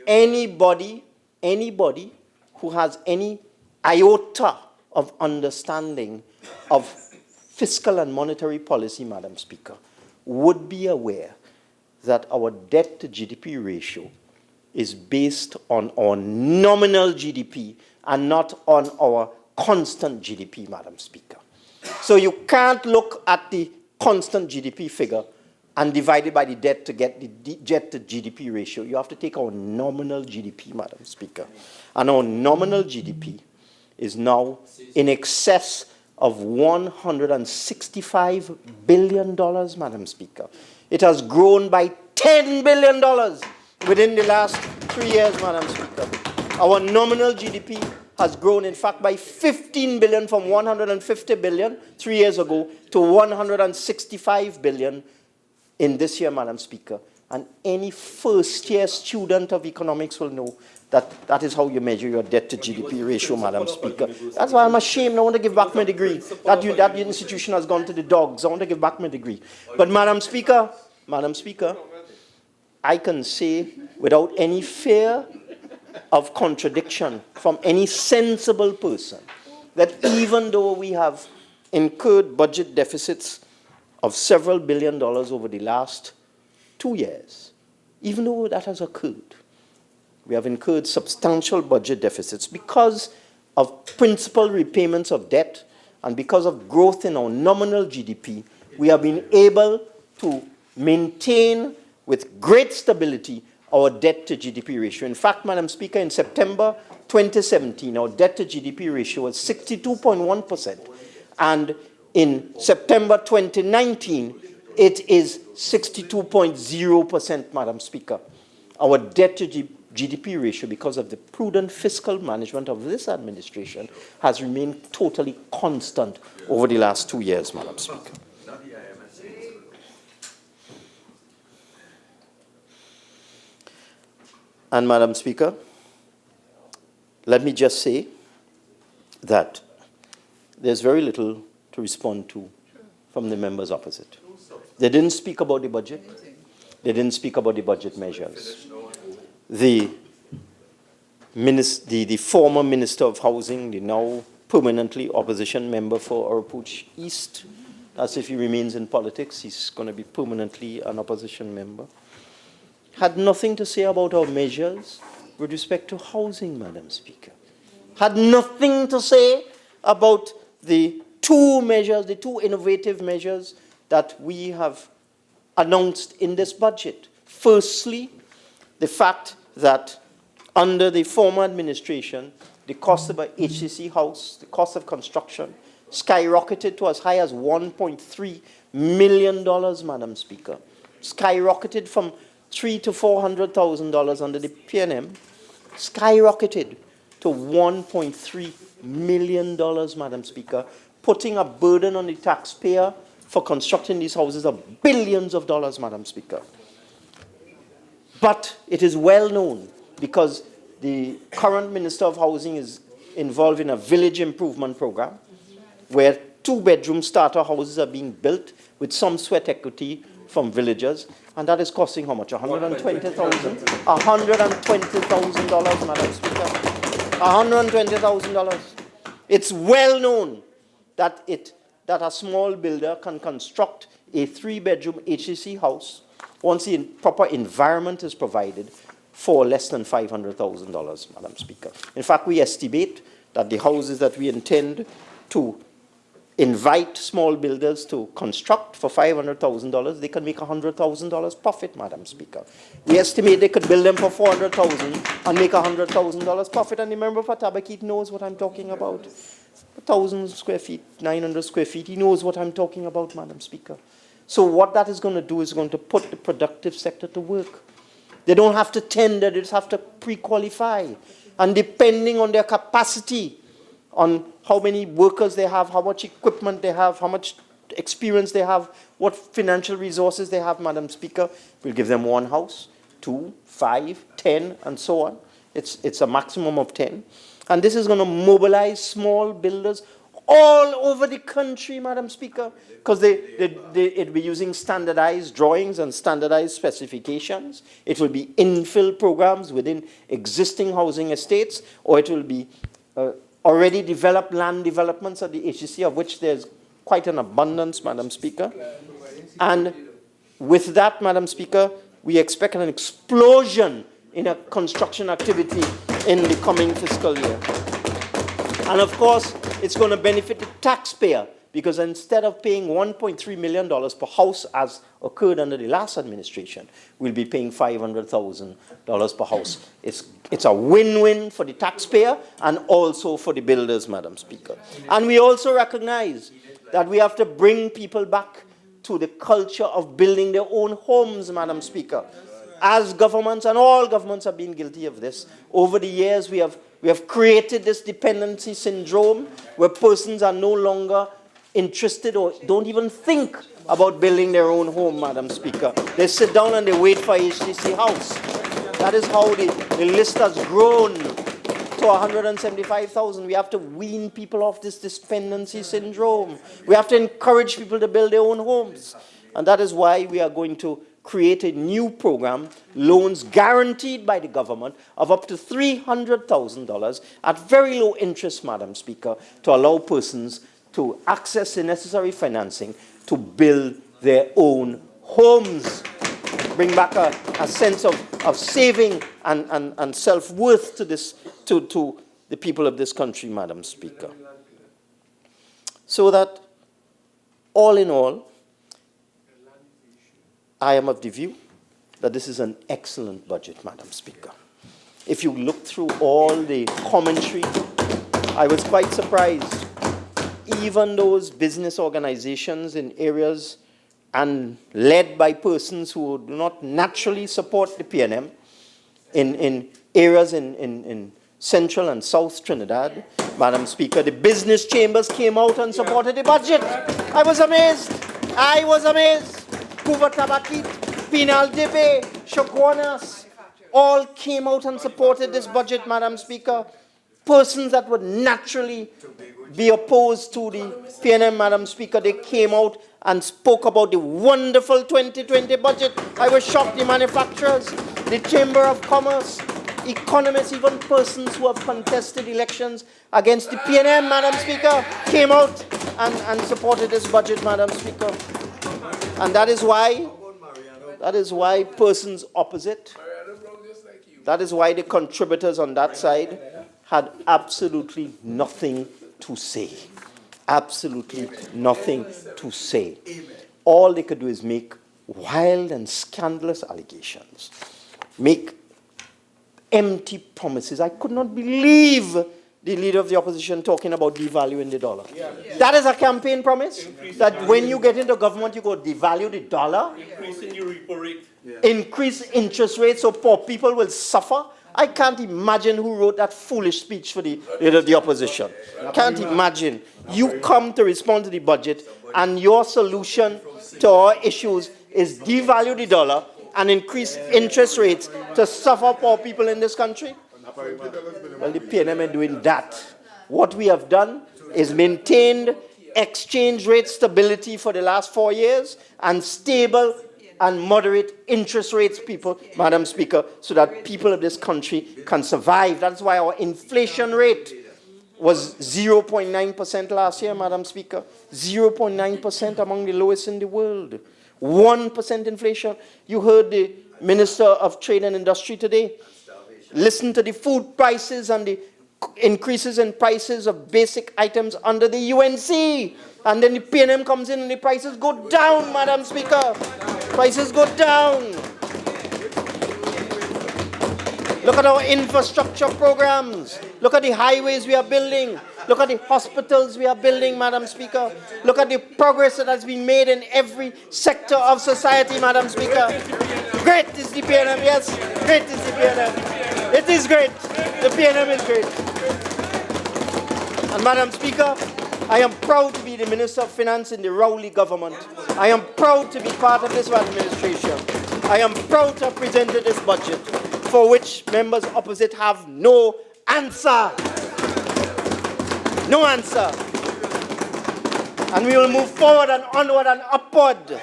anybody who has any iota of understanding of fiscal and monetary policy, Madam Speaker, would be aware that our debt to GDP ratio is based on our nominal GDP and not on our constant GDP, Madam Speaker. So you can't look at the constant GDP figure and divide it by the debt to get the debt to GDP ratio. You have to take our nominal GDP, Madam Speaker. And our nominal GDP is now in excess of $165 billion, Madam Speaker. It has grown by $10 billion within the last 3 years, Madam Speaker. Our nominal GDP has grown, in fact, by $15 billion from $150 billion 3 years ago to $165 billion in this year, Madam Speaker. And any first-year student of economics will know that that is how you measure your debt to GDP ratio, Madam Speaker. That's why I'm ashamed. I want to give back my degree. That institution has gone to the dogs. I want to give back my degree. But Madam Speaker, I can say without any fear of contradiction from any sensible person that even though we have incurred budget deficits of several billion dollars over the last 2 years, even though that has occurred, we have incurred substantial budget deficits because of principal repayments of debt and because of growth in our nominal GDP. We have been able to maintain with great stability our debt to GDP ratio. In fact, Madam Speaker, in September 2017, our debt to GDP ratio was 62.1%. And in September 2019, it is 62.0%, Madam Speaker. Our debt to GDP ratio, because of the prudent fiscal management of this administration, has remained totally constant over the last 2 years, Madam Speaker. And Madam Speaker, let me just say that there's very little to respond to from the members opposite. They didn't speak about the budget. They didn't speak about the budget measures. The former Minister of Housing, the now permanently opposition member for Oropouche East, as if he remains in politics, he's going to be permanently an opposition member, had nothing to say about our measures with respect to housing, Madam Speaker. Had nothing to say about the two measures, the two innovative measures that we have announced in this budget. Firstly, the fact that under the former administration, the cost of a HCC house, the cost of construction, skyrocketed to as high as $1.3 million, Madam Speaker. Skyrocketed from $300,000 to $400,000 under the PNM, skyrocketed to $1.3 million, Madam Speaker, putting a burden on the taxpayer for constructing these houses of billions of dollars, Madam Speaker. But it is well known, because the current Minister of Housing is involved in a village improvement program where 2-bedroom starter houses are being built with some sweat equity from villagers, and that is costing how much? $120,000? $120,000, Madam Speaker. $120,000. It's well known that a small builder can construct a 3-bedroom HCC house once the proper environment is provided for less than $500,000, Madam Speaker. In fact, we estimate that the houses that we intend to invite small builders to construct for $500,000, they can make $100,000 profit, Madam Speaker. We estimate they could build them for $400,000 and make $100,000 profit. And the member for Tabakit knows what I'm talking about. 1,000 square feet, 900 square feet, he knows what I'm talking about, Madam Speaker. So what that is going to do is going to put the productive sector to work. They don't have to tender, they just have to pre-qualify. And depending on their capacity, on how many workers they have, how much equipment they have, how much experience they have, what financial resources they have, Madam Speaker, we'll give them 1 house, 2, 5, 10, and so on. It's a maximum of 10. And this is going to mobilize small builders all over the country, Madam Speaker, because it'll be using standardized drawings and standardized specifications. It will be infill programs within existing housing estates, or it will be already developed land developments at the HCC, of which there's quite an abundance, Madam Speaker. And with that, Madam Speaker, we expect an explosion in a construction activity in the coming fiscal year. And of course, it's going to benefit the taxpayer, because instead of paying $1.3 million per house, as occurred under the last administration, we'll be paying $500,000 per house. It's a win-win for the taxpayer and also for the builders, Madam Speaker. And we also recognize that we have to bring people back to the culture of building their own homes, Madam Speaker. As governments, and all governments have been guilty of this, over the years we have created this dependency syndrome where persons are no longer interested or don't even think about building their own home, Madam Speaker. They sit down and they wait for a HCC house. That is how the list has grown to 175,000. We have to wean people off this dependency syndrome. We have to encourage people to build their own homes. And that is why we are going to create a new program, loans guaranteed by the government, of up to $300,000 at very low interest, Madam Speaker, to allow persons to access the necessary financing to build their own homes. Bring back a sense of saving and self-worth to the people of this country, Madam Speaker. So that, all in all, I am of the view that this is an excellent budget, Madam Speaker. If you look through all the commentary, I was quite surprised. Even those business organizations in areas and led by persons who do not naturally support the PNM in areas in Central and South Trinidad, Madam Speaker, the business chambers came out and supported the budget. I was amazed. I was amazed. Kuva Tabakit, Pinal Debe, Shokonas, all came out and supported this budget, Madam Speaker. Persons that would naturally be opposed to the PNM, Madam Speaker, they came out and spoke about the wonderful 2020 budget. I was shocked. The manufacturers, the Chamber of Commerce, economists, even persons who have contested elections against the PNM, Madam Speaker, came out and supported this budget, Madam Speaker. And that is why persons opposite, that is why the contributors on that side had absolutely nothing to say. Absolutely nothing to say. All they could do is make wild and scandalous allegations, make empty promises. I could not believe the leader of the opposition talking about devaluing the dollar. That is a campaign promise? That when you get into government, you go devalue the dollar? Increasing your repo rate. Increase interest rates so poor people will suffer? I can't imagine who wrote that foolish speech for the leader of the opposition. Can't imagine. You come to respond to the budget, and your solution to our issues is devalue the dollar and increase interest rates to suffer poor people in this country? Well, the PNM are doing that. What we have done is maintained exchange rate stability for the last 4 years and stable and moderate interest rates, people, Madam Speaker, so that people of this country can survive. That's why our inflation rate was 0.9% last year, Madam Speaker. 0.9%, among the lowest in the world. 1% inflation. You heard the Minister of Trade and Industry today. Listen to the food prices and the increases in prices of basic items under the UNC. And then the PNM comes in and the prices go down, Madam Speaker. Prices go down. Look at our infrastructure programs. Look at the highways we are building. Look at the hospitals we are building, Madam Speaker. Look at the progress that has been made in every sector of society, Madam Speaker. Great is the PNM, yes. Great is the PNM. It is great. The PNM is great. And Madam Speaker, I am proud to be the Minister of Finance in the Rowley government. I am proud to be part of this administration. I am proud to have presented this budget, for which members opposite have no answer. No answer. And we will move forward and onward and upward.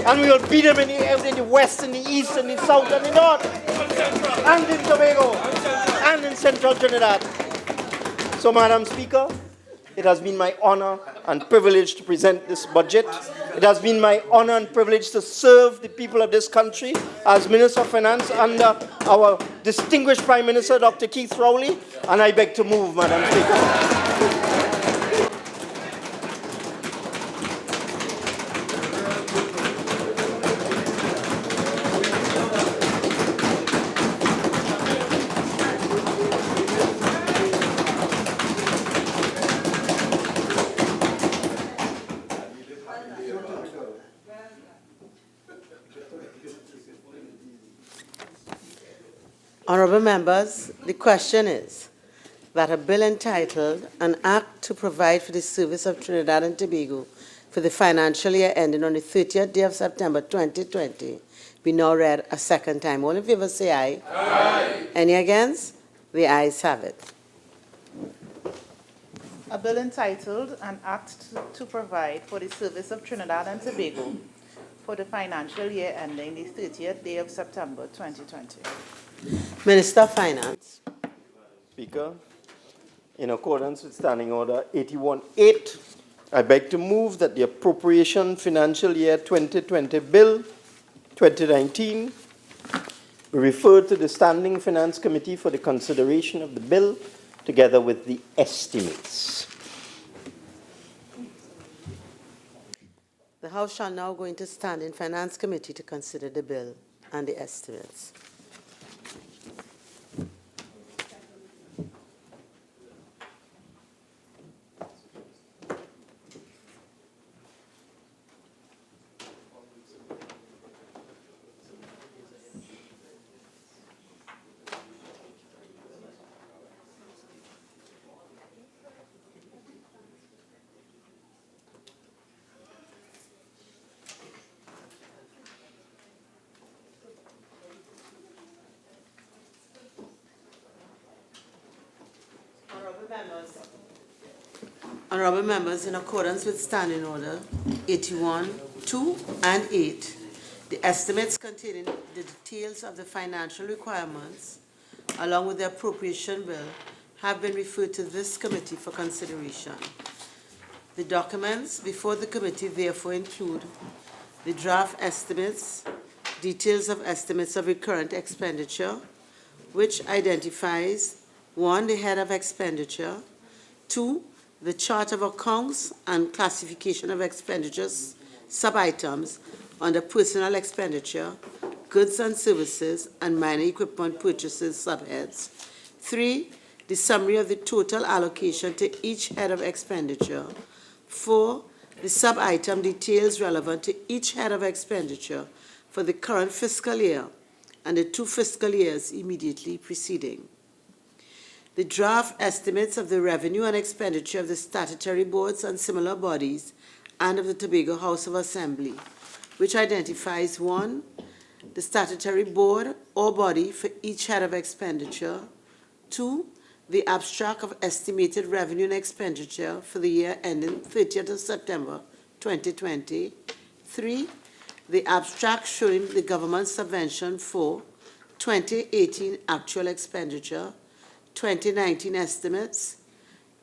And we will beat them in the west, in the east, in the south, and the north. And in Tobago. And in Central Trinidad. So, Madam Speaker, it has been my honor and privilege to present this budget. It has been my honor and privilege to serve the people of this country as Minister of Finance under our distinguished Prime Minister, Dr. Keith Rowley, and I beg to move, Madam Speaker. Honourable members, the question is that a bill entitled An Act to Provide for the Service of Trinidad and Tobago for the financial year ending on the 30th day of September 2020 be now read a second time. All in favour say aye. Aye. Any against? The ayes have it. A bill entitled An Act to Provide for the Service of Trinidad and Tobago for the financial year ending the 30th day of September 2020. Minister of Finance. Speaker, in accordance with Standing Order 81.8, I beg to move that the Appropriation Financial Year 2020 Bill 2019 referred to the Standing Finance Committee for the consideration of the bill together with the estimates. The House shall now go into Standing Finance Committee to consider the bill and the estimates. Honorable members, in accordance with Standing Order 81, 2 and 8, the estimates containing the details of the financial requirements, along with the appropriation bill, have been referred to this committee for consideration. The documents before the committee therefore include the draft estimates, details of estimates of recurrent expenditure, which identifies 1. The head of expenditure, 2. The chart of accounts and classification of expenditures, sub-items under personal expenditure, goods and services, and minor equipment purchases, subheads. 3. The summary of the total allocation to each head of expenditure. 4. The sub-item details relevant to each head of expenditure for the current fiscal year and the 2 fiscal years immediately preceding. The draft estimates of the revenue and expenditure of the statutory boards and similar bodies and of the Tobago House of Assembly, which identifies 1. The statutory board or body for each head of expenditure. 2. The abstract of estimated revenue and expenditure for the year ending 30th of September 2020. 3. The abstract showing the government subvention for 2018 actual expenditure, 2019 estimates,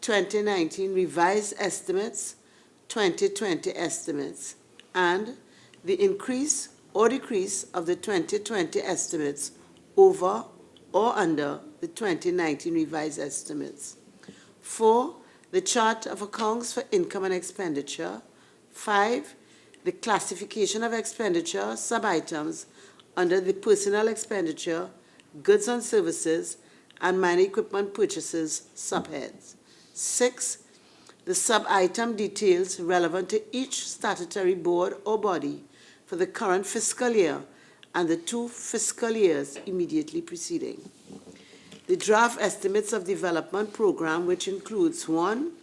2019 revised estimates, 2020 estimates, and the increase or decrease of the 2020 estimates over or under the 2019 revised estimates. 4. The chart of accounts for income and expenditure. 5. The classification of expenditure sub-items under the personal expenditure, goods and services, and minor equipment purchases subheads. 6. The sub-item details relevant to each statutory board or body for the current fiscal year and the 2 fiscal years immediately preceding. The draft estimates of development program, which includes 1.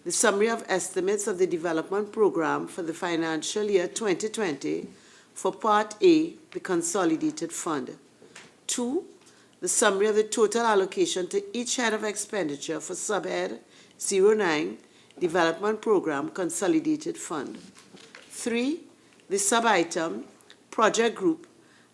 The summary of estimates of the development program for the financial year 2020 for Part A, the Consolidated Fund. 2. The summary of the total allocation to each head of expenditure for subhead 09, Development Program, Consolidated Fund. 3. The sub-item, project group,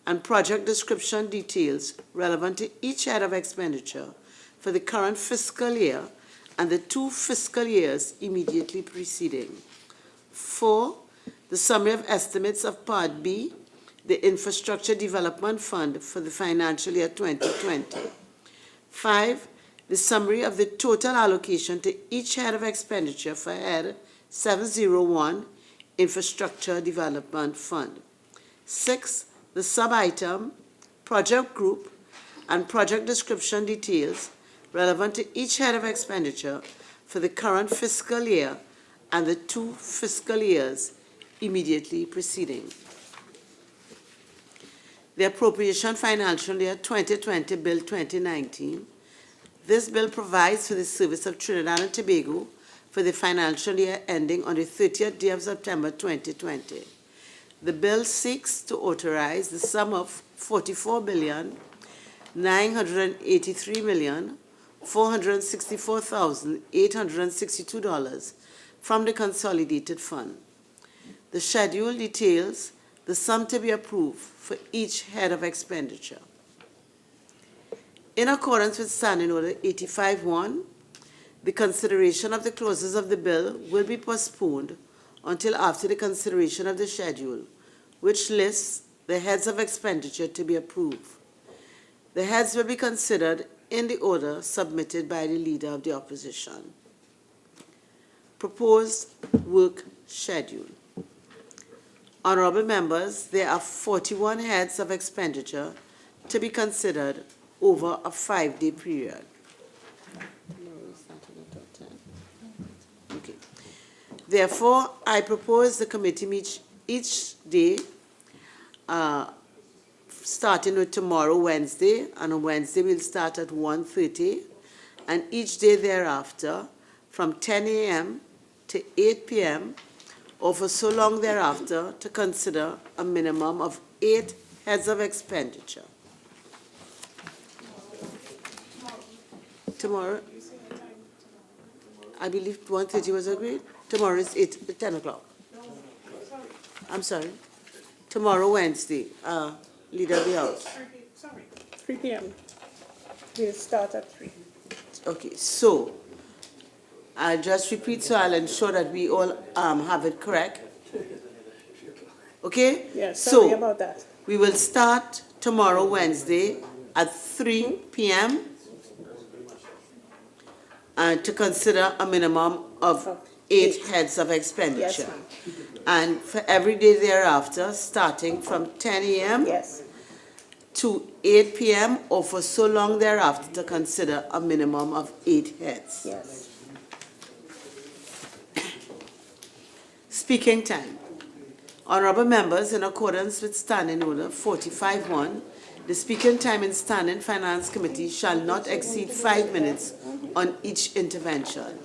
and project description details relevant to each head of expenditure for the current fiscal year and the 2 fiscal years immediately preceding. 4. The summary of estimates of Part B, the Infrastructure Development Fund for the financial year 2020. 5. The summary of the total allocation to each head of expenditure for head 701, Infrastructure Development Fund. 6. The sub-item, project group, and project description details relevant to each head of expenditure for the current fiscal year and the 2 fiscal years immediately preceding. The Appropriation Financial Year 2020 Bill 2019. This bill provides for the service of Trinidad and Tobago for the financial year ending on the 30th day of September 2020. The bill seeks to authorize the sum of $44,983,464,862 from the Consolidated Fund. The schedule details the sum to be approved for each head of expenditure. In accordance with Standing Order 85-1, the consideration of the clauses of the bill will be postponed until after the consideration of the schedule, which lists the heads of expenditure to be approved. The heads will be considered in the order submitted by the Leader of the Opposition. Proposed work schedule. Honorable members, there are 41 heads of expenditure to be considered over a 5-day period. Okay. Therefore, I propose the committee meet each day, starting with tomorrow, Wednesday, and on Wednesday we'll start at 1:30, and each day thereafter from 10 a.m. to 8 p.m. or for so long thereafter to consider a minimum of 8 heads of expenditure. Tomorrow, I believe 1:30 was agreed. Tomorrow is 10 o'clock. I'm sorry. Tomorrow, Wednesday, Leader of the House. 3 p.m. We'll start at 3. Okay, so I'll just repeat so I'll ensure that we all have it correct. Okay? Yes, sorry So about that. we will start tomorrow, Wednesday, at 3 p.m. To consider a minimum of 8 heads of expenditure. Yes, ma'am. And for every day thereafter, starting from 10 a.m. Yes. to 8 p.m. or for so long thereafter to consider a minimum of 8 heads. Yes. Speaking time. Honorable members, in accordance with Standing Order 45-1, the speaking time in Standing Finance Committee shall not exceed 5 minutes on each intervention.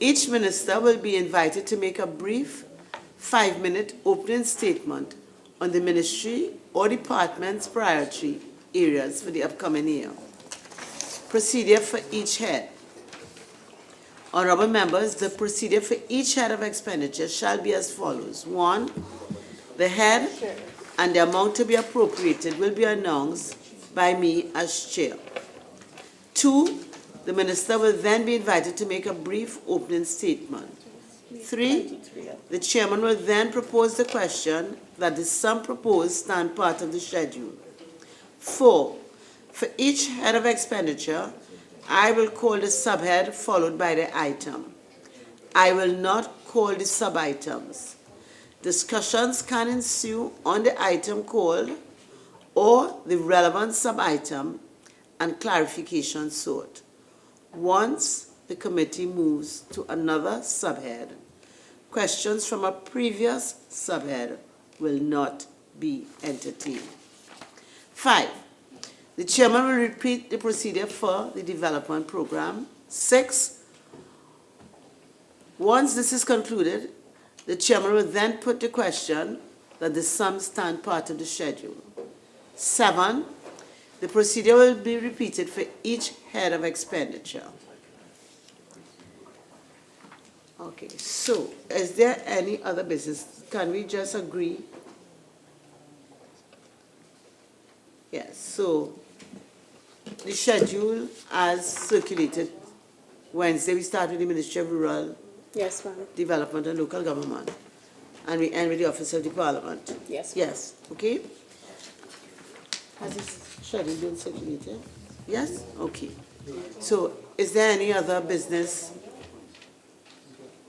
Each minister will be invited to make a brief 5-minute opening statement on the ministry or department's priority areas for the upcoming year. Procedure for each head. Honorable members, the procedure for each head of expenditure shall be as follows. 1, the head and the amount to be appropriated will be announced by me as chair. 2, the minister will then be invited to make a brief opening statement. 3, the chairman will then propose the question that the sum proposed stand part of the schedule. 4, for each head of expenditure, I will call the subhead followed by the item. I will not call the sub-items. Discussions can ensue on the item called or the relevant sub-item and clarification sought. Once the committee moves to another subhead, questions from a previous subhead will not be entertained. 5, the chairman will repeat the procedure for the development program. 6, once this is concluded, the chairman will then put the question that the sum stand part of the schedule. 7, the procedure will be repeated for each head of expenditure. Okay, so is there any other business? Can we just agree? Yes, so the schedule as circulated. Wednesday we start with the Ministry of Rural Yes, ma'am. Development and Local Government. And we end with the Office of the Parliament. Yes. Yes, okay? Has this schedule been circulated? Yes? Okay. So is there any other business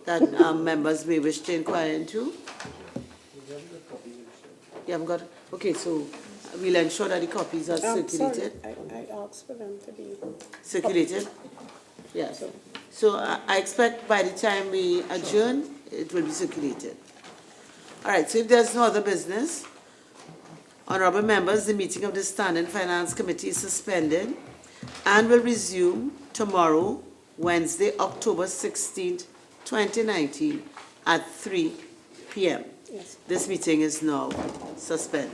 that members may wish to inquire into? You haven't got, okay, so we'll ensure that the copies are circulated. Sorry, I asked for them to be Circulated? Yes. So I expect by the time we adjourn, it will be circulated. All right, so if there's no other business, honorable members, the meeting of the Standing Finance Committee is suspended and will resume tomorrow, Wednesday, October 16th, 2019 at 3 p.m. Yes. This meeting is now suspended.